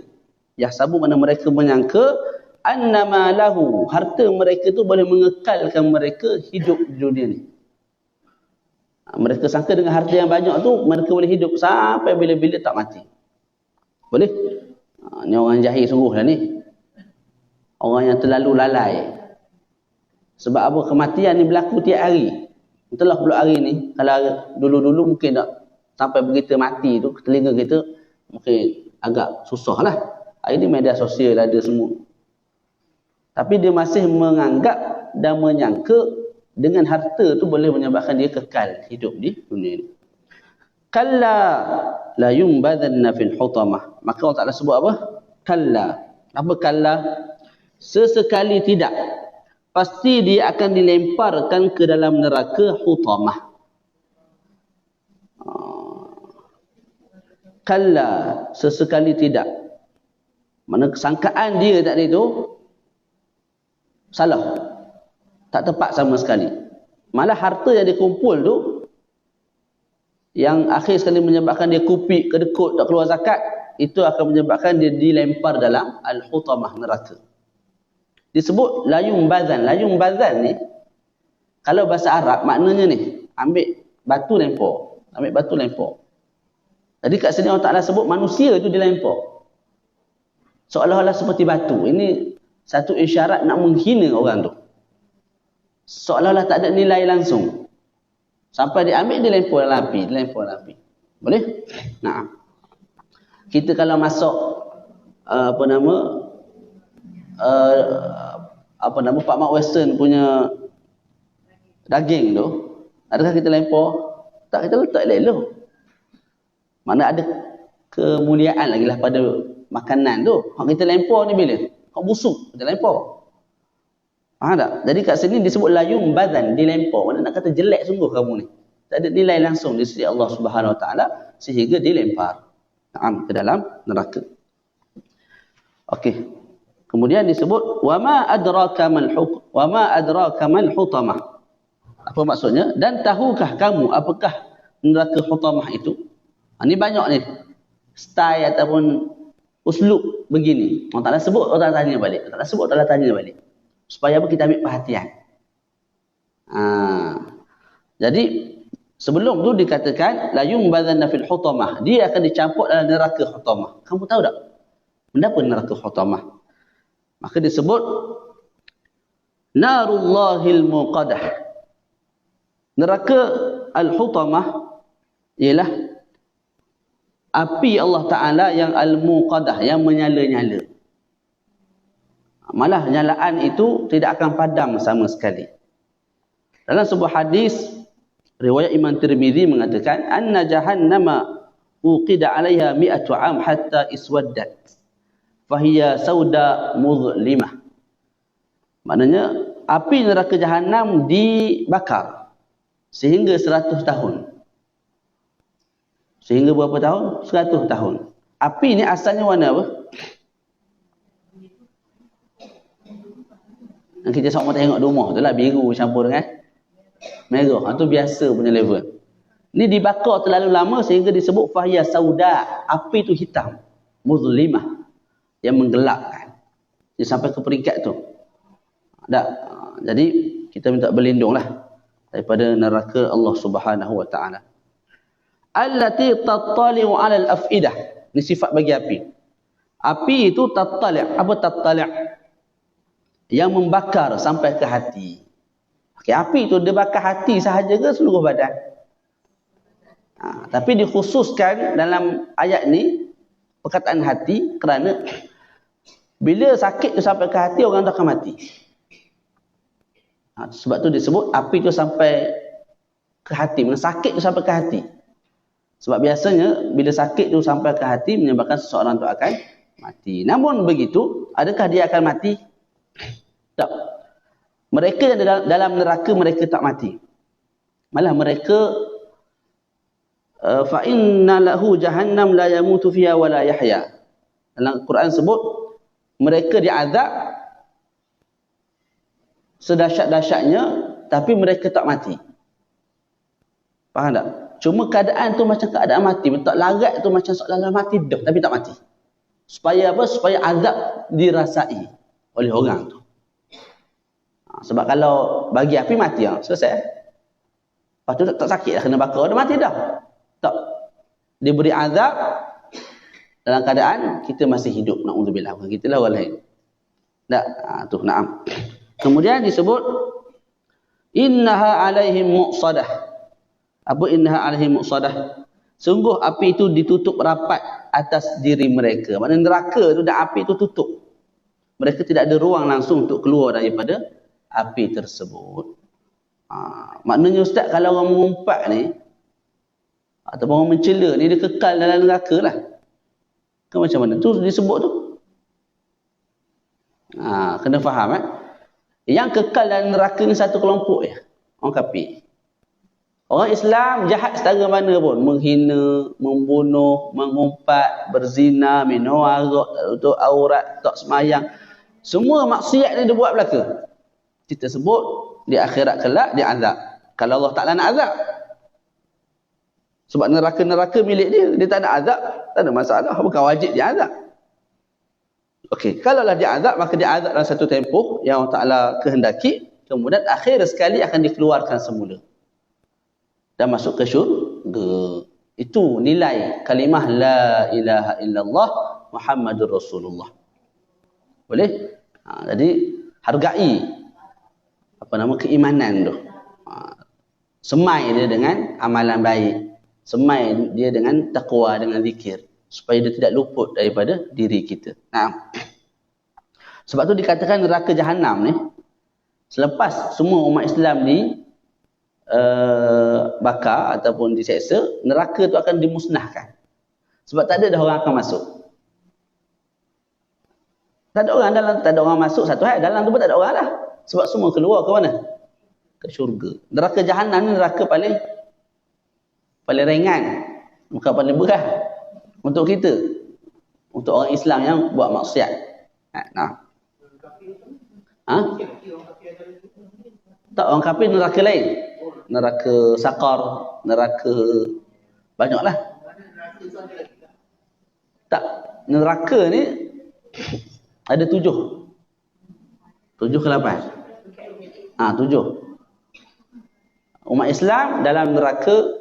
Yahsabu, mana mereka menyangka annama lahu, harta mereka tu boleh mengekalkan mereka hidup di dunia ni. Mereka sangka dengan harta yang banyak tu mereka boleh hidup sampai bila-bila tak mati. Boleh? Ni orang jahil sungguh lah ni. Orang yang terlalu lalai. Sebab apa? Kematian ni berlaku tiap hari. Itulah pula hari ni. Kalau dulu-dulu mungkin tak sampai begitu mati tu, telinga kita mungkin agak susah lah. Hari ni media sosial ada semua. Tapi dia masih menganggap dan menyangka dengan harta tu boleh menyebabkan dia kekal hidup di dunia ni. Kalla la yumbadanna fil hutamah. Maka Allah Ta'ala sebut apa? Kalla. Apa kalla? Sesekali tidak. Pasti dia akan dilemparkan ke dalam neraka hutamah. Kalla. Sesekali tidak. Mana kesangkaan dia tadi tu salah. Tak tepat sama sekali. Malah harta yang dikumpul tu, yang akhir sekali menyebabkan dia kupik, kedekut, tak keluar zakat, itu akan menyebabkan dia dilempar dalam al-hutamah, neraka. Disebut layung bazan. Layung bazan ni, kalau bahasa Arab, maknanya ni, ambil batu lempar. Ambil batu lempar. Jadi kat sini Allah Ta'ala sebut manusia tu dilempar. Seolah-olah seperti batu. Ini satu isyarat nak menghina orang tu. Seolah-olah tak ada nilai langsung. Sampai diambil, dilempar dalam api. Dilempar dalam api. Boleh? Nah. Kita kalau masuk Pak Mak Western punya daging tu, adakah kita lempar? Tak, kita letak elok-elok. Mana ada kemuliaan lagi lah pada makanan tu. Hak kita lempar ni bila? Hak busuk kita lempar. Faham tak? Jadi kat sini disebut layung badan, dilempar. Mana nak kata jelek sungguh kamu ni. Tak ada nilai langsung di sisi Allah Subhanahu Wa Taala sehingga dilempar ke dalam neraka. Okey. Kemudian disebut wama adraka mal hutamah. Apa maksudnya? Dan tahukah kamu apakah neraka hutamah itu? Ini banyak ni. Style ataupun uslub begini. Orang Taala sebut, orang tanya balik. Allah sebut, Allah tanya balik. Supaya apa? Kita ambil perhatian. Jadi sebelum tu dikatakan la yumbadhanna fil hutamah. Dia akan dicampur dalam neraka hutamah. Kamu tahu tak? Kenapa neraka hutamah? Maka disebut narullahil muqadah. Neraka al-hutamah ialah api Allah Ta'ala yang al-muqadah, yang menyala-nyala. Malah nyalaan itu tidak akan padam sama sekali. Dalam sebuah hadis, riwayat Imam Tirmizi mengatakan, anna jahannama uqida 'alaiha 100 'am hatta iswaddat. Fahiya sauda muzlimah. Maknanya, api neraka Jahannam dibakar sehingga 100 tahun. Sehingga berapa tahun? 100 tahun. Api ni asalnya warna apa? Yang kita sama tengok di rumah tu lah, biru campur dengan merah. Itu biasa punya level. Ni dibakar terlalu lama sehingga disebut fahiya sauda. Api tu hitam. Muzlimah. Yang menggelapkan. Dia sampai ke peringkat tu. Jadi kita minta berlindunglah daripada neraka Allah Subhanahu Wa Taala. Allati tattali'u 'ala al-af'idah. Ini sifat bagi api. Api itu tattali'. Apa tattali'? Yang membakar sampai ke hati. Okey, api itu dia bakar hati sahaja ke seluruh badan? Tapi dikhususkan dalam ayat ni perkataan hati kerana bila sakit tu sampai ke hati, orang tu akan mati. Sebab tu disebut api tu sampai ke hati. Mana sakit tu sampai ke hati. Sebab biasanya bila sakit tu sampai ke hati menyebabkan seseorang tu akan mati. Namun begitu, adakah dia akan mati? Tak. Mereka yang dalam neraka mereka tak mati. Malah mereka fa inna lahu jahannam la yamutu fiha wa la yahya. Dalam Quran sebut mereka diazab sedahsyat-dahsyatnya tapi mereka tak mati. Faham tak? Cuma keadaan tu macam keadaan mati. Tak larat tu macam seolah-olah mati dah tapi tak mati. Supaya apa? Supaya azab dirasai oleh orang tu. Sebab kalau bagi api mati selesai. Lepas tu tak sakit dah kena bakar, dah mati dah. Tak. Dia beri azab dalam keadaan kita masih hidup. Na'udzubillah. Kita lah orang lain. Tak. Tu na'am. Kemudian disebut innaha alaihim muqsadah. Apa innaha alaihim muqsadah? Sungguh api itu ditutup rapat atas diri mereka. Maknanya neraka tu dan api itu tutup. Mereka tidak ada ruang langsung untuk keluar daripada api tersebut. Maknanya ustaz, kalau orang mengumpat ni ataupun orang mencela ni, dia kekal dalam neraka lah. Kan macam mana? Tu disebut tu. Kena faham Yang kekal dalam neraka ni satu kelompok je. Orang kafir. Orang Islam jahat setara mana pun. Menghina, membunuh, mengumpat, berzina, minum arak, tak tutup aurat, tak semayang. Semua maksiat ni dia buat belaka. Kita sebut di akhirat kelak dia azab. Kalau Allah Ta'ala nak azab. Sebab neraka-neraka milik dia. Dia tak ada azab, tak ada masalah. Bukan wajib dia azab. Okey, kalaulah dia azab, maka dia azab dalam satu tempoh yang Allah Ta'ala kehendaki. Kemudian akhir sekali akan dikeluarkan semula. Dan masuk ke syurga. Itu nilai kalimah la ilaha illallah Muhammadur Rasulullah. Boleh? Jadi hargai keimanan tu. Semai dia dengan amalan baik. Semai dia dengan taqwa, dengan zikir. Supaya dia tidak luput daripada diri kita. Sebab tu dikatakan neraka Jahannam ni, selepas semua umat Islam ni bakar ataupun diseksa, neraka tu akan dimusnahkan. Sebab tak ada dah orang akan masuk. Tak ada orang dalam, tak ada orang masuk satu hal. Dalam tu pun tak ada orang lah. Sebab semua keluar ke mana? Ke syurga. Neraka Jahannam ni neraka paling ringan, bukan paling berat untuk kita, untuk orang Islam yang buat maksiat. Tak, orang kafir neraka lain, neraka Saqar, neraka banyaklah. Tak, neraka ni ada 7 ke 8? 7. Umat Islam dalam neraka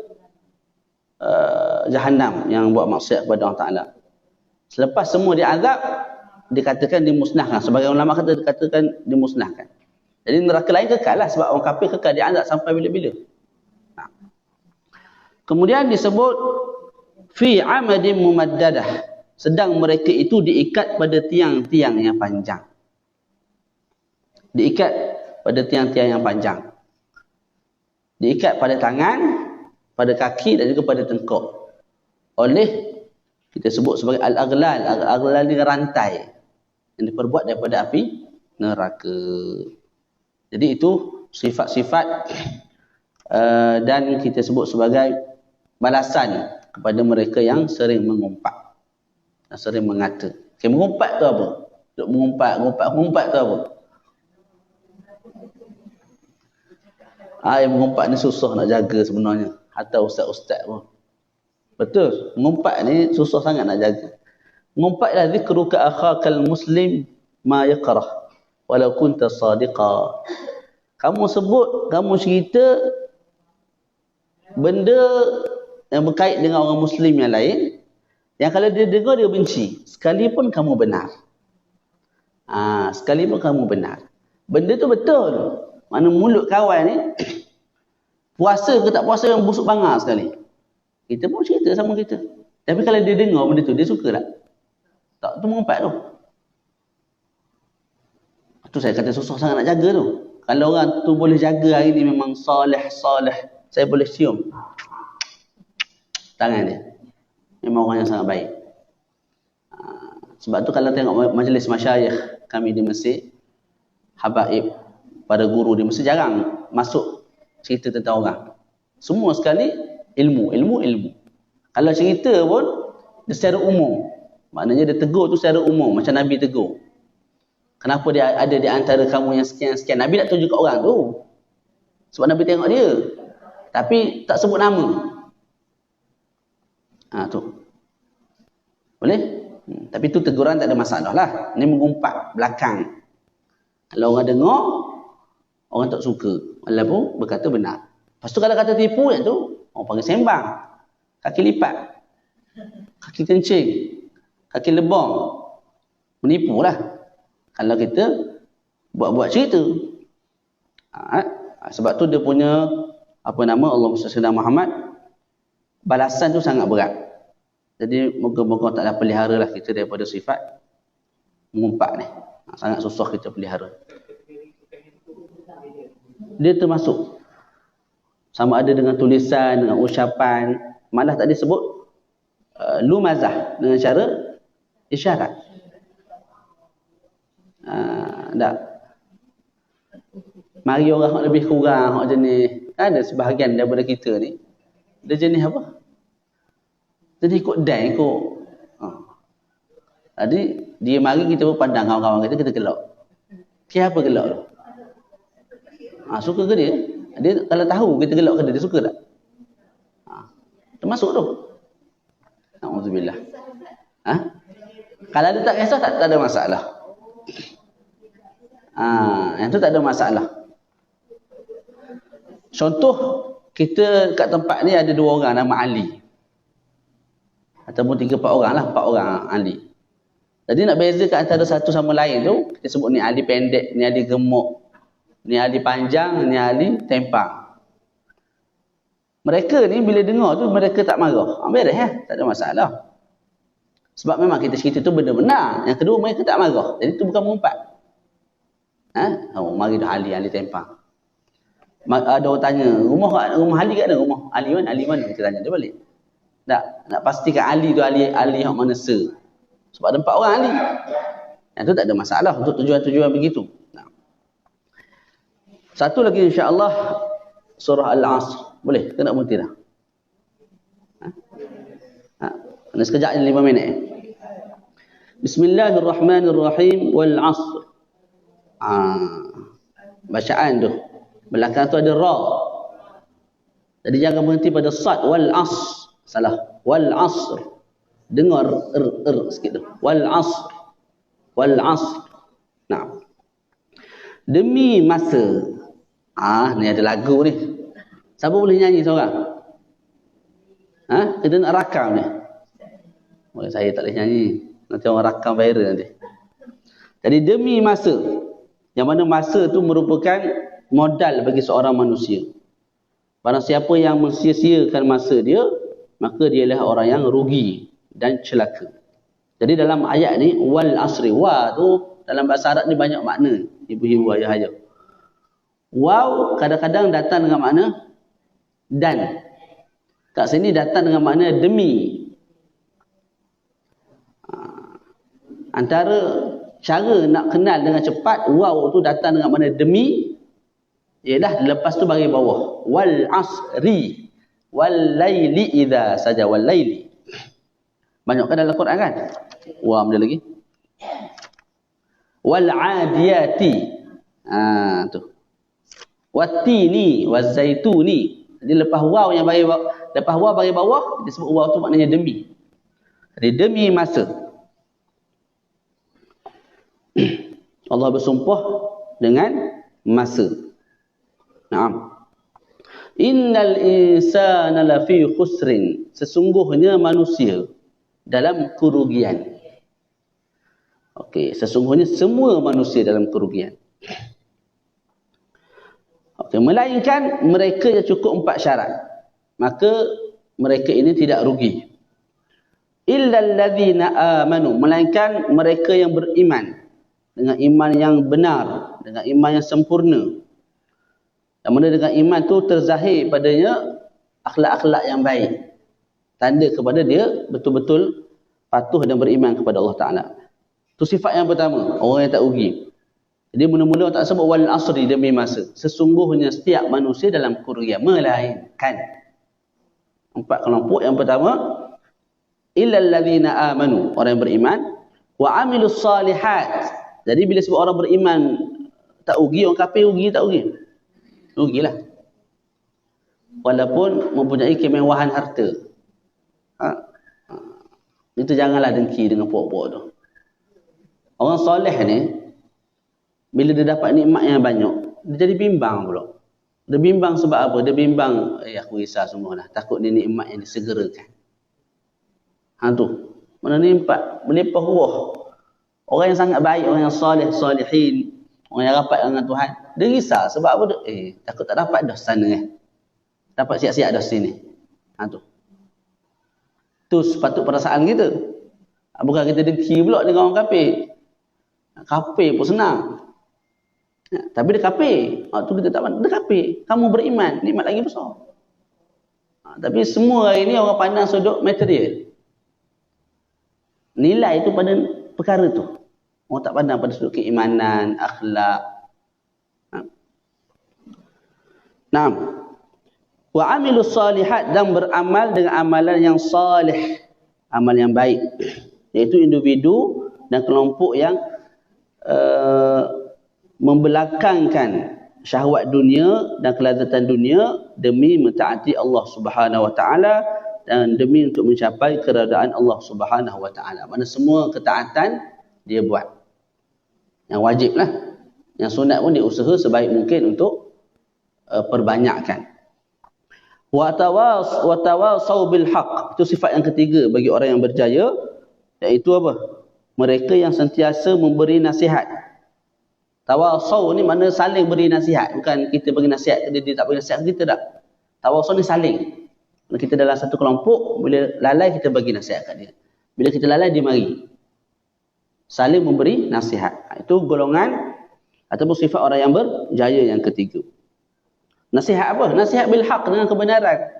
Jahannam yang buat maksiat kepada Allah Ta'ala. Selepas semua diazab, dikatakan dimusnahkan. Sebagai ulama kata dikatakan dimusnahkan. Jadi neraka lain kekal lah, sebab orang kafir kekal diazab sampai bila-bila. Kemudian disebut fi amadin mumaddadah, sedang mereka itu diikat pada tiang-tiang yang panjang. Diikat pada tiang-tiang yang panjang. Diikat pada tangan, pada kaki dan juga pada tengkuk. Oleh kita sebut sebagai al-aghlal. Al-aghlal ni rantai yang diperbuat daripada api neraka. Jadi itu sifat-sifat dan kita sebut sebagai balasan kepada mereka yang sering mengumpat, yang sering mengata. Okay, mengumpat tu apa? Duk mengumpat tu apa? Yang mengumpat ni susah nak jaga sebenarnya. Atau ustaz-ustaz pun. Betul. Mengumpat ni susah sangat nak jaga. Mengumpatlah zikruka akhakal muslim ma yakrah walau kunta sadiqa. Kamu sebut, kamu cerita benda yang berkait dengan orang muslim yang lain, yang kalau dia dengar dia benci, sekalipun kamu benar. Sekalipun kamu benar. Benda tu betul. Mana mulut kawan ni puasa ke tak puasa yang busuk bangar sekali. Kita pun cerita sama kita. Tapi kalau dia dengar benda tu, dia suka tak? Tak, tu mengumpat tu. Tu saya kata susah sangat nak jaga tu. Kalau orang tu boleh jaga hari ni memang salih, saya boleh cium tangan dia. Memang orang yang sangat baik. Sebab tu kalau tengok majlis masyayikh kami di Mesir, habaib, para guru di Mesir jarang masuk cerita tentang orang. Semua sekali ilmu. Kalau cerita pun dia secara umum. Maknanya dia tegur tu secara umum, macam Nabi tegur. Kenapa dia ada di antara kamu yang sekian-sekian? Nabi nak tunjuk kat orang tu. Sebab Nabi tengok dia. Tapi tak sebut nama. Tu. Boleh? Tapi tu teguran tak ada masalah lah. Ini mengumpat belakang. Kalau orang dengar, orang tak suka. Walaupun berkata benar. Lepas tu kalau kata tipu tu, orang panggil sembang. Kaki lipat. Kaki kencing. Kaki lebong. Menipu lah. Kalau kita buat-buat cerita. Sebab tu dia punya Allah SWT Muhammad, balasan tu sangat berat. Jadi moga-moga taklah pelihara lah kita daripada sifat mengumpat ni. Sangat susah kita pelihara. Dia termasuk. Sama ada dengan tulisan, dengan ucapan. Malah tadi sebut lumazah dengan cara isyarat. Tak. Mari orang yang lebih kurang, yang jenis, ada sebahagian daripada kita ni, dia jenis apa? Jadi ikut dan ikut. Jadi dia mari kita pun pandang kawan-kawan kita gelak. Siapa gelak tu? Suka ke dia? Dia kalau tahu kita gelak ke dia suka tak? Termasuk tu. Alhamdulillah. Kalau dia tak kisah tak ada masalah. Yang tu tak ada masalah. Contoh, kita kat tempat ni ada 2 orang nama Ali. Ataupun 3-4 orang lah, 4 orang Ali. Jadi nak bezakan antara satu sama lain tu, kita sebut ni Ali pendek, ni Ali gemuk, ni Ali panjang, ni Ali tempang. Mereka ni bila dengar tu, mereka tak marah. Beres tak ada masalah. Sebab memang kita cerita tu benda benar. Yang kedua, mereka tak marah. Jadi tu bukan mengumpat. Mari dah Ali tempang. Ada orang tanya, rumah Ali kat mana? Rumah Ali mana? Kita tanya dia balik. Nak pastikan Ali tu Ali yang mana sebab ada 4 orang Ali. Yang tu tak ada masalah untuk tujuan-tujuan begitu. Satu lagi insya-Allah surah Al-Asr. Boleh ke nak berhenti dah? Ini sekejap 5 minit. Bismillahirrahmanirrahim wal 'asr. Bacaan tu. Belakang tu ada ra. Jadi jangan berhenti pada sad wal 'asr. Salah. Wal 'asr. Dengar sikit tu. Wal 'asr. Wal 'asr. Nah. Demi masa. Ni ada lagu ni. Siapa boleh nyanyi seorang? Kita nak rakam ni. Saya tak boleh nyanyi. Nanti orang rakam viral nanti. Jadi demi masa. Yang mana masa tu merupakan modal bagi seorang manusia. Barang siapa yang mensia-siakan masa dia, maka dialah orang yang rugi dan celaka. Jadi dalam ayat ni, wal asri. Wa tu dalam bahasa Arab ni banyak makna. Ibu-ibu, ayah-ayah. Waw kadang-kadang datang dengan makna dan. Kat sini datang dengan makna demi. Antara cara nak kenal dengan cepat, waw tu datang dengan makna demi, ialah lepas tu bagi bawah. Wal asri wal laili idza saja, wal laili. Banyak kan dalam Quran kan? Wah, ada lagi. Wal adiyati. Tu. Wattini wazaituni. Jadi lepas waw yang bagi bawah, disebut waw tu maknanya demi. Jadi demi masa. Allah bersumpah dengan masa. Naam. Innal insana lafi khusrin. Sesungguhnya manusia dalam kerugian. Okey, sesungguhnya semua manusia dalam kerugian. Okey, melainkan mereka yang cukup 4 syarat. Maka mereka ini tidak rugi. Illal ladzina amanu, melainkan mereka yang beriman dengan iman yang benar, dengan iman yang sempurna. Yang mana dengan iman tu terzahir padanya akhlak-akhlak yang baik. Tanda kepada dia betul-betul patuh dan beriman kepada Allah Ta'ala. Itu sifat yang pertama, orang yang tak rugi. Jadi mula-mula tak sebut wal asri demi masa. Sesungguhnya setiap manusia dalam kerugian. Melainkan 4 kelompok. Yang pertama, illal ladzina amanu, orang yang beriman, wa amilus salihat. Jadi bila sebut orang beriman tak rugi, orang kafir rugi tak rugi? Rugilah. Walaupun mempunyai kemewahan harta. Itu janganlah dengki dengan puak-puak tu. Orang soleh ni, bila dia dapat nikmat yang banyak, dia jadi bimbang pula. Dia bimbang sebab apa? Dia bimbang, aku risau semua lah. Takut dia nikmat yang disegerakan. Tu. Mana ni 4? Melimpah ruah. Orang yang sangat baik, orang yang soleh, solehin, orang yang rapat dengan Tuhan, dia risau sebab apa? Takut tak dapat dah sana. Dapat siap-siap dah sini. Tu. Tu sepatut perasaan kita. Bukan kita dengki pula dengan orang kafir. Kafir pun senang. Tapi dia kafir. Tu kita tak pandang. Dia kafir. Kamu beriman. Nikmat lagi besar. Tapi semua hari ni orang pandang sudut material. Nilai tu pada perkara tu. Orang tak pandang pada sudut keimanan, akhlak. Naam. Wa amilus salihat, dan beramal dengan amalan yang salih. Amal yang baik. Iaitu individu dan kelompok yang membelakangkan syahwat dunia dan kelazatan dunia demi mentaati Allah Subhanahu wa taala dan demi untuk mencapai keredaan Allah Subhanahu wa taala. Mana semua ketaatan dia buat. Yang wajib lah. Yang sunat pun dia usaha sebaik mungkin untuk perbanyakkan. Wa tawasau bil haqq. Itu sifat yang ketiga bagi orang yang berjaya, iaitu apa? Mereka yang sentiasa memberi nasihat. Tawasau ni makna saling beri nasihat. Bukan kita bagi nasihat, dia tak bagi nasihat kita tak. Tawasau ni saling. Bila kita dalam satu kelompok, bila lalai kita bagi nasihat kat dia. Bila kita lalai, dia mari. Saling memberi nasihat. Itu golongan ataupun sifat orang yang berjaya yang ketiga. Nasihat apa? Nasihat bil haq, dengan kebenaran.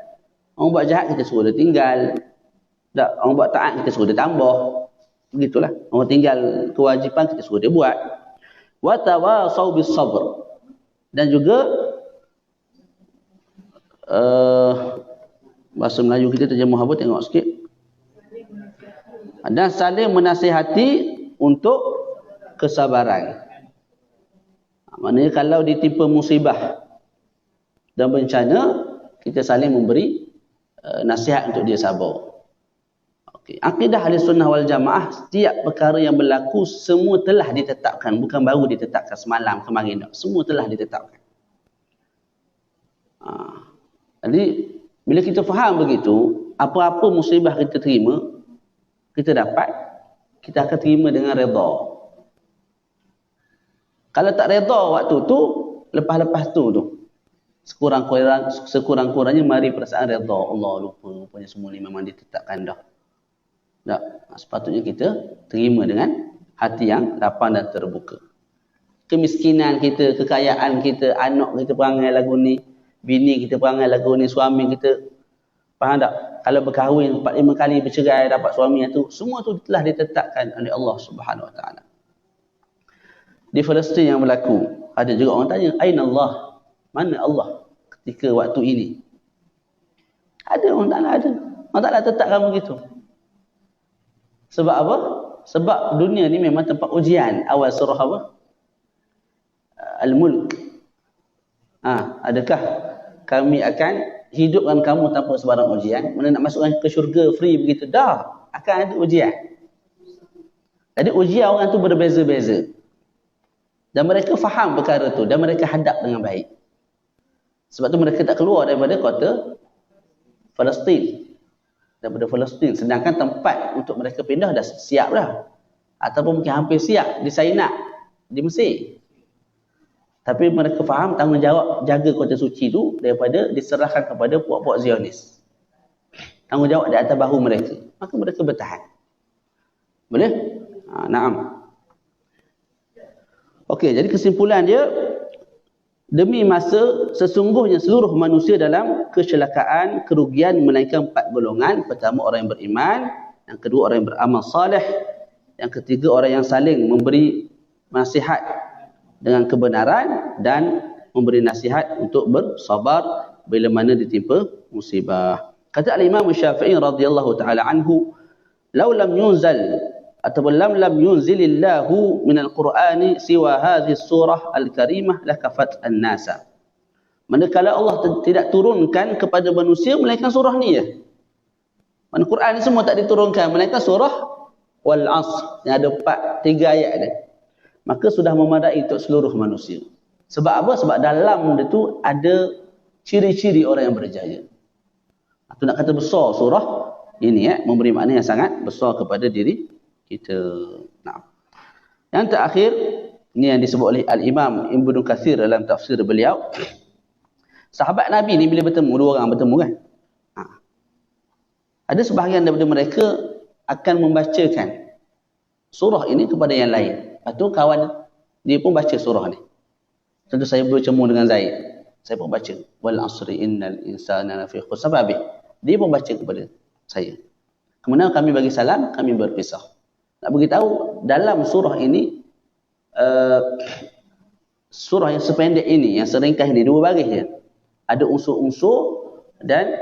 Orang buat jahat, kita suruh dia tinggal. Tak, orang buat taat, kita suruh dia tambah. Begitulah. Orang tinggal kewajipan, kita suruh dia buat. Wa tawasau bis sabr. Dan juga bahasa Melayu kita terjemah apa, tengok sikit. Dan saling menasihati untuk kesabaran. Maknanya kalau ditimpa musibah dan bencana, kita saling memberi nasihat untuk dia sabar. Okay. Akidah Ahlussunnah wal Jamaah, setiap perkara yang berlaku semua telah ditetapkan, bukan baru ditetapkan semalam kemarin tak. Semua telah ditetapkan. Jadi bila kita faham begitu, apa-apa musibah kita terima, kita dapat, kita akan terima dengan redha. Kalau tak redha waktu tu, lepas-lepas tu sekurang-kurangnya mari perasaan redha. Allah, lupa, rupanya semua ni memang ditetapkan dah. Tak, sepatutnya kita terima dengan hati yang lapang dan terbuka. Kemiskinan kita, kekayaan kita, anak kita perangai lagu ni, bini kita perangai lagu ni, suami kita, faham tak? Kalau berkahwin 4-5 kali bercerai dapat suami yang tu, semua tu telah ditetapkan oleh Allah Subhanahu Wa Taala. Di Palestin yang berlaku, ada juga orang tanya, aina Allah? Mana Allah ketika waktu ini? Ada orang Taala, ada. Allah Taala tetapkan begitu. Sebab apa? Sebab dunia ni memang tempat ujian. Awal surah apa? Al-Mulk. Adakah kami akan hidupkan kamu tanpa sebarang ujian? Mana nak masukkan ke syurga free begitu? Dah, akan ada ujian. Jadi ujian orang tu berbeza-beza. Dan mereka faham perkara tu dan mereka hadap dengan baik. Sebab tu mereka tak keluar daripada kota Palestin. Daripada Palestin. Sedangkan tempat untuk mereka pindah dah siap dah. Ataupun mungkin hampir siap di Sinai, di Mesir. Tapi mereka faham tanggungjawab jaga kota suci tu daripada diserahkan kepada puak-puak Zionis. Tanggungjawab di atas bahu mereka. Maka mereka bertahan. Boleh? Naam. Okey, jadi kesimpulan dia, demi masa sesungguhnya seluruh manusia dalam kecelakaan, kerugian melainkan 4 golongan. Pertama, orang yang beriman. Yang kedua, orang yang beramal saleh. Yang ketiga, orang yang saling memberi nasihat dengan kebenaran dan memberi nasihat untuk bersabar bila mana ditimpa musibah. Kata Al-Imam Syafi'i radhiyallahu taala anhu, "Law lam yunzal ataupun lam yunzilillahu minal Qur'ani siwa hadhihi surah al-karimah lakafat an-nasa." Manakala Allah tidak turunkan kepada manusia melainkan surah ni je. Mana Quran ni semua tak diturunkan melainkan surah Wal Asr yang ada 3 ayat dia. Maka sudah memadai untuk seluruh manusia. Sebab apa? Sebab dalam dia tu ada ciri-ciri orang yang berjaya. Itu nak kata besar surah ini memberi makna yang sangat besar kepada diri kita. Nah. Yang terakhir, ini yang disebut oleh Al-Imam Ibnu Katsir dalam tafsir beliau. Sahabat Nabi ni bila bertemu, 2 orang bertemu kan. Ada sebahagian daripada mereka akan membacakan surah ini kepada yang lain. Lepas tu kawan dia pun baca surah ni. Tentu saya bertemu dengan Zaid. Saya pun baca. Wal asri innal insana lafi khusr. Dia pun baca kepada saya. Kemudian kami bagi salam, kami berpisah. Nak beritahu dalam surah ini, surah yang sependek ini, yang seringkah ini, 2 baris je. Ada unsur-unsur dan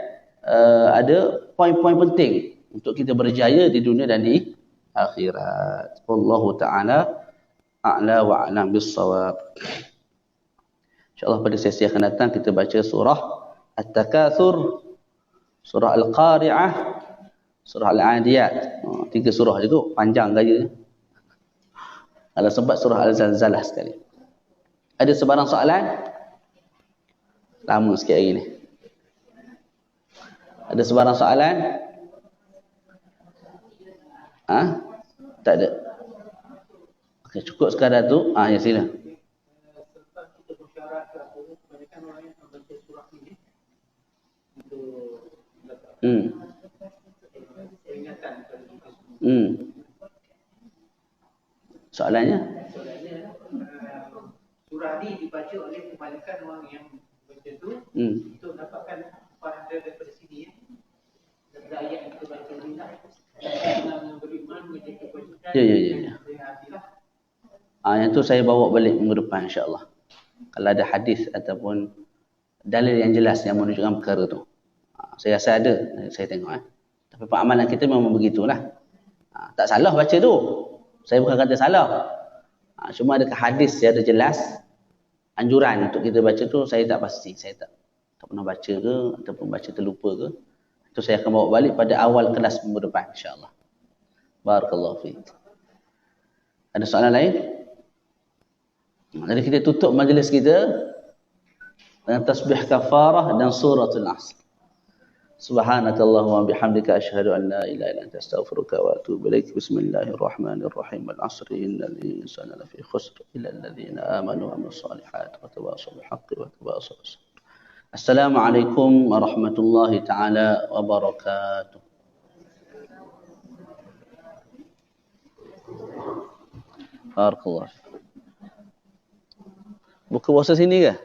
ada poin-poin penting untuk kita berjaya di dunia dan di akhirat. Wallahu ta'ala a'la wa a'lam bis-shawab. InsyaAllah pada sesi akan datang kita baca surah At-Takatsur, surah Al-Qari'ah, surah Al-Adiyat. 3 surah je tu, panjang gaya. Kalau sempat surah Al-Zalzalah sekali. Ada sebarang soalan? Lama sikit hari ni. Ada sebarang soalan? Tak ada. Okey, cukup sekadar tu. Ya sila. Sebab kita bersyarat ke apa, kebanyakan orang yang membaca surah ini untuk peringatan kepada kita semua. Soalannya? Surah ini dibaca oleh kebanyakan orang yang baca tu untuk dapatkan pahala daripada sini. Daripada ayat yang kita baca ni lah. Yang beriman menjadi kebajikan. Ya. Yang tu saya bawa balik minggu depan insya-Allah. Kalau ada hadis ataupun dalil yang jelas yang menunjukkan perkara tu. Saya rasa ada, saya tengok. Tapi pengamalan kita memang begitulah. Tak salah baca tu. Saya bukan kata salah. Cuma adakah hadis yang ada jelas anjuran untuk kita baca tu, saya tak pasti. Saya tak pernah baca ke ataupun baca terlupa ke. Itu saya akan bawa balik pada awal kelas minggu depan, insya-Allah. Barakallahu fiik. Ada soalan lain? Jadi kita tutup majlis kita dengan tasbih kafarah dan suratul Asr. Subhanakallahumma bihamdika asyhadu an la ilaha illa anta astaghfiruka wa atubu ilaik. Bismillahirrahmanirrahim. Al-'asri innal insana lafi khusr illa alladhina amanu wa 'amilus solihati wa tawassaw bil haqqi wa tawassaw bis sabr. Assalamualaikum warahmatullahi taala wabarakatuh. Barakallahu. Buku puasa sini ke?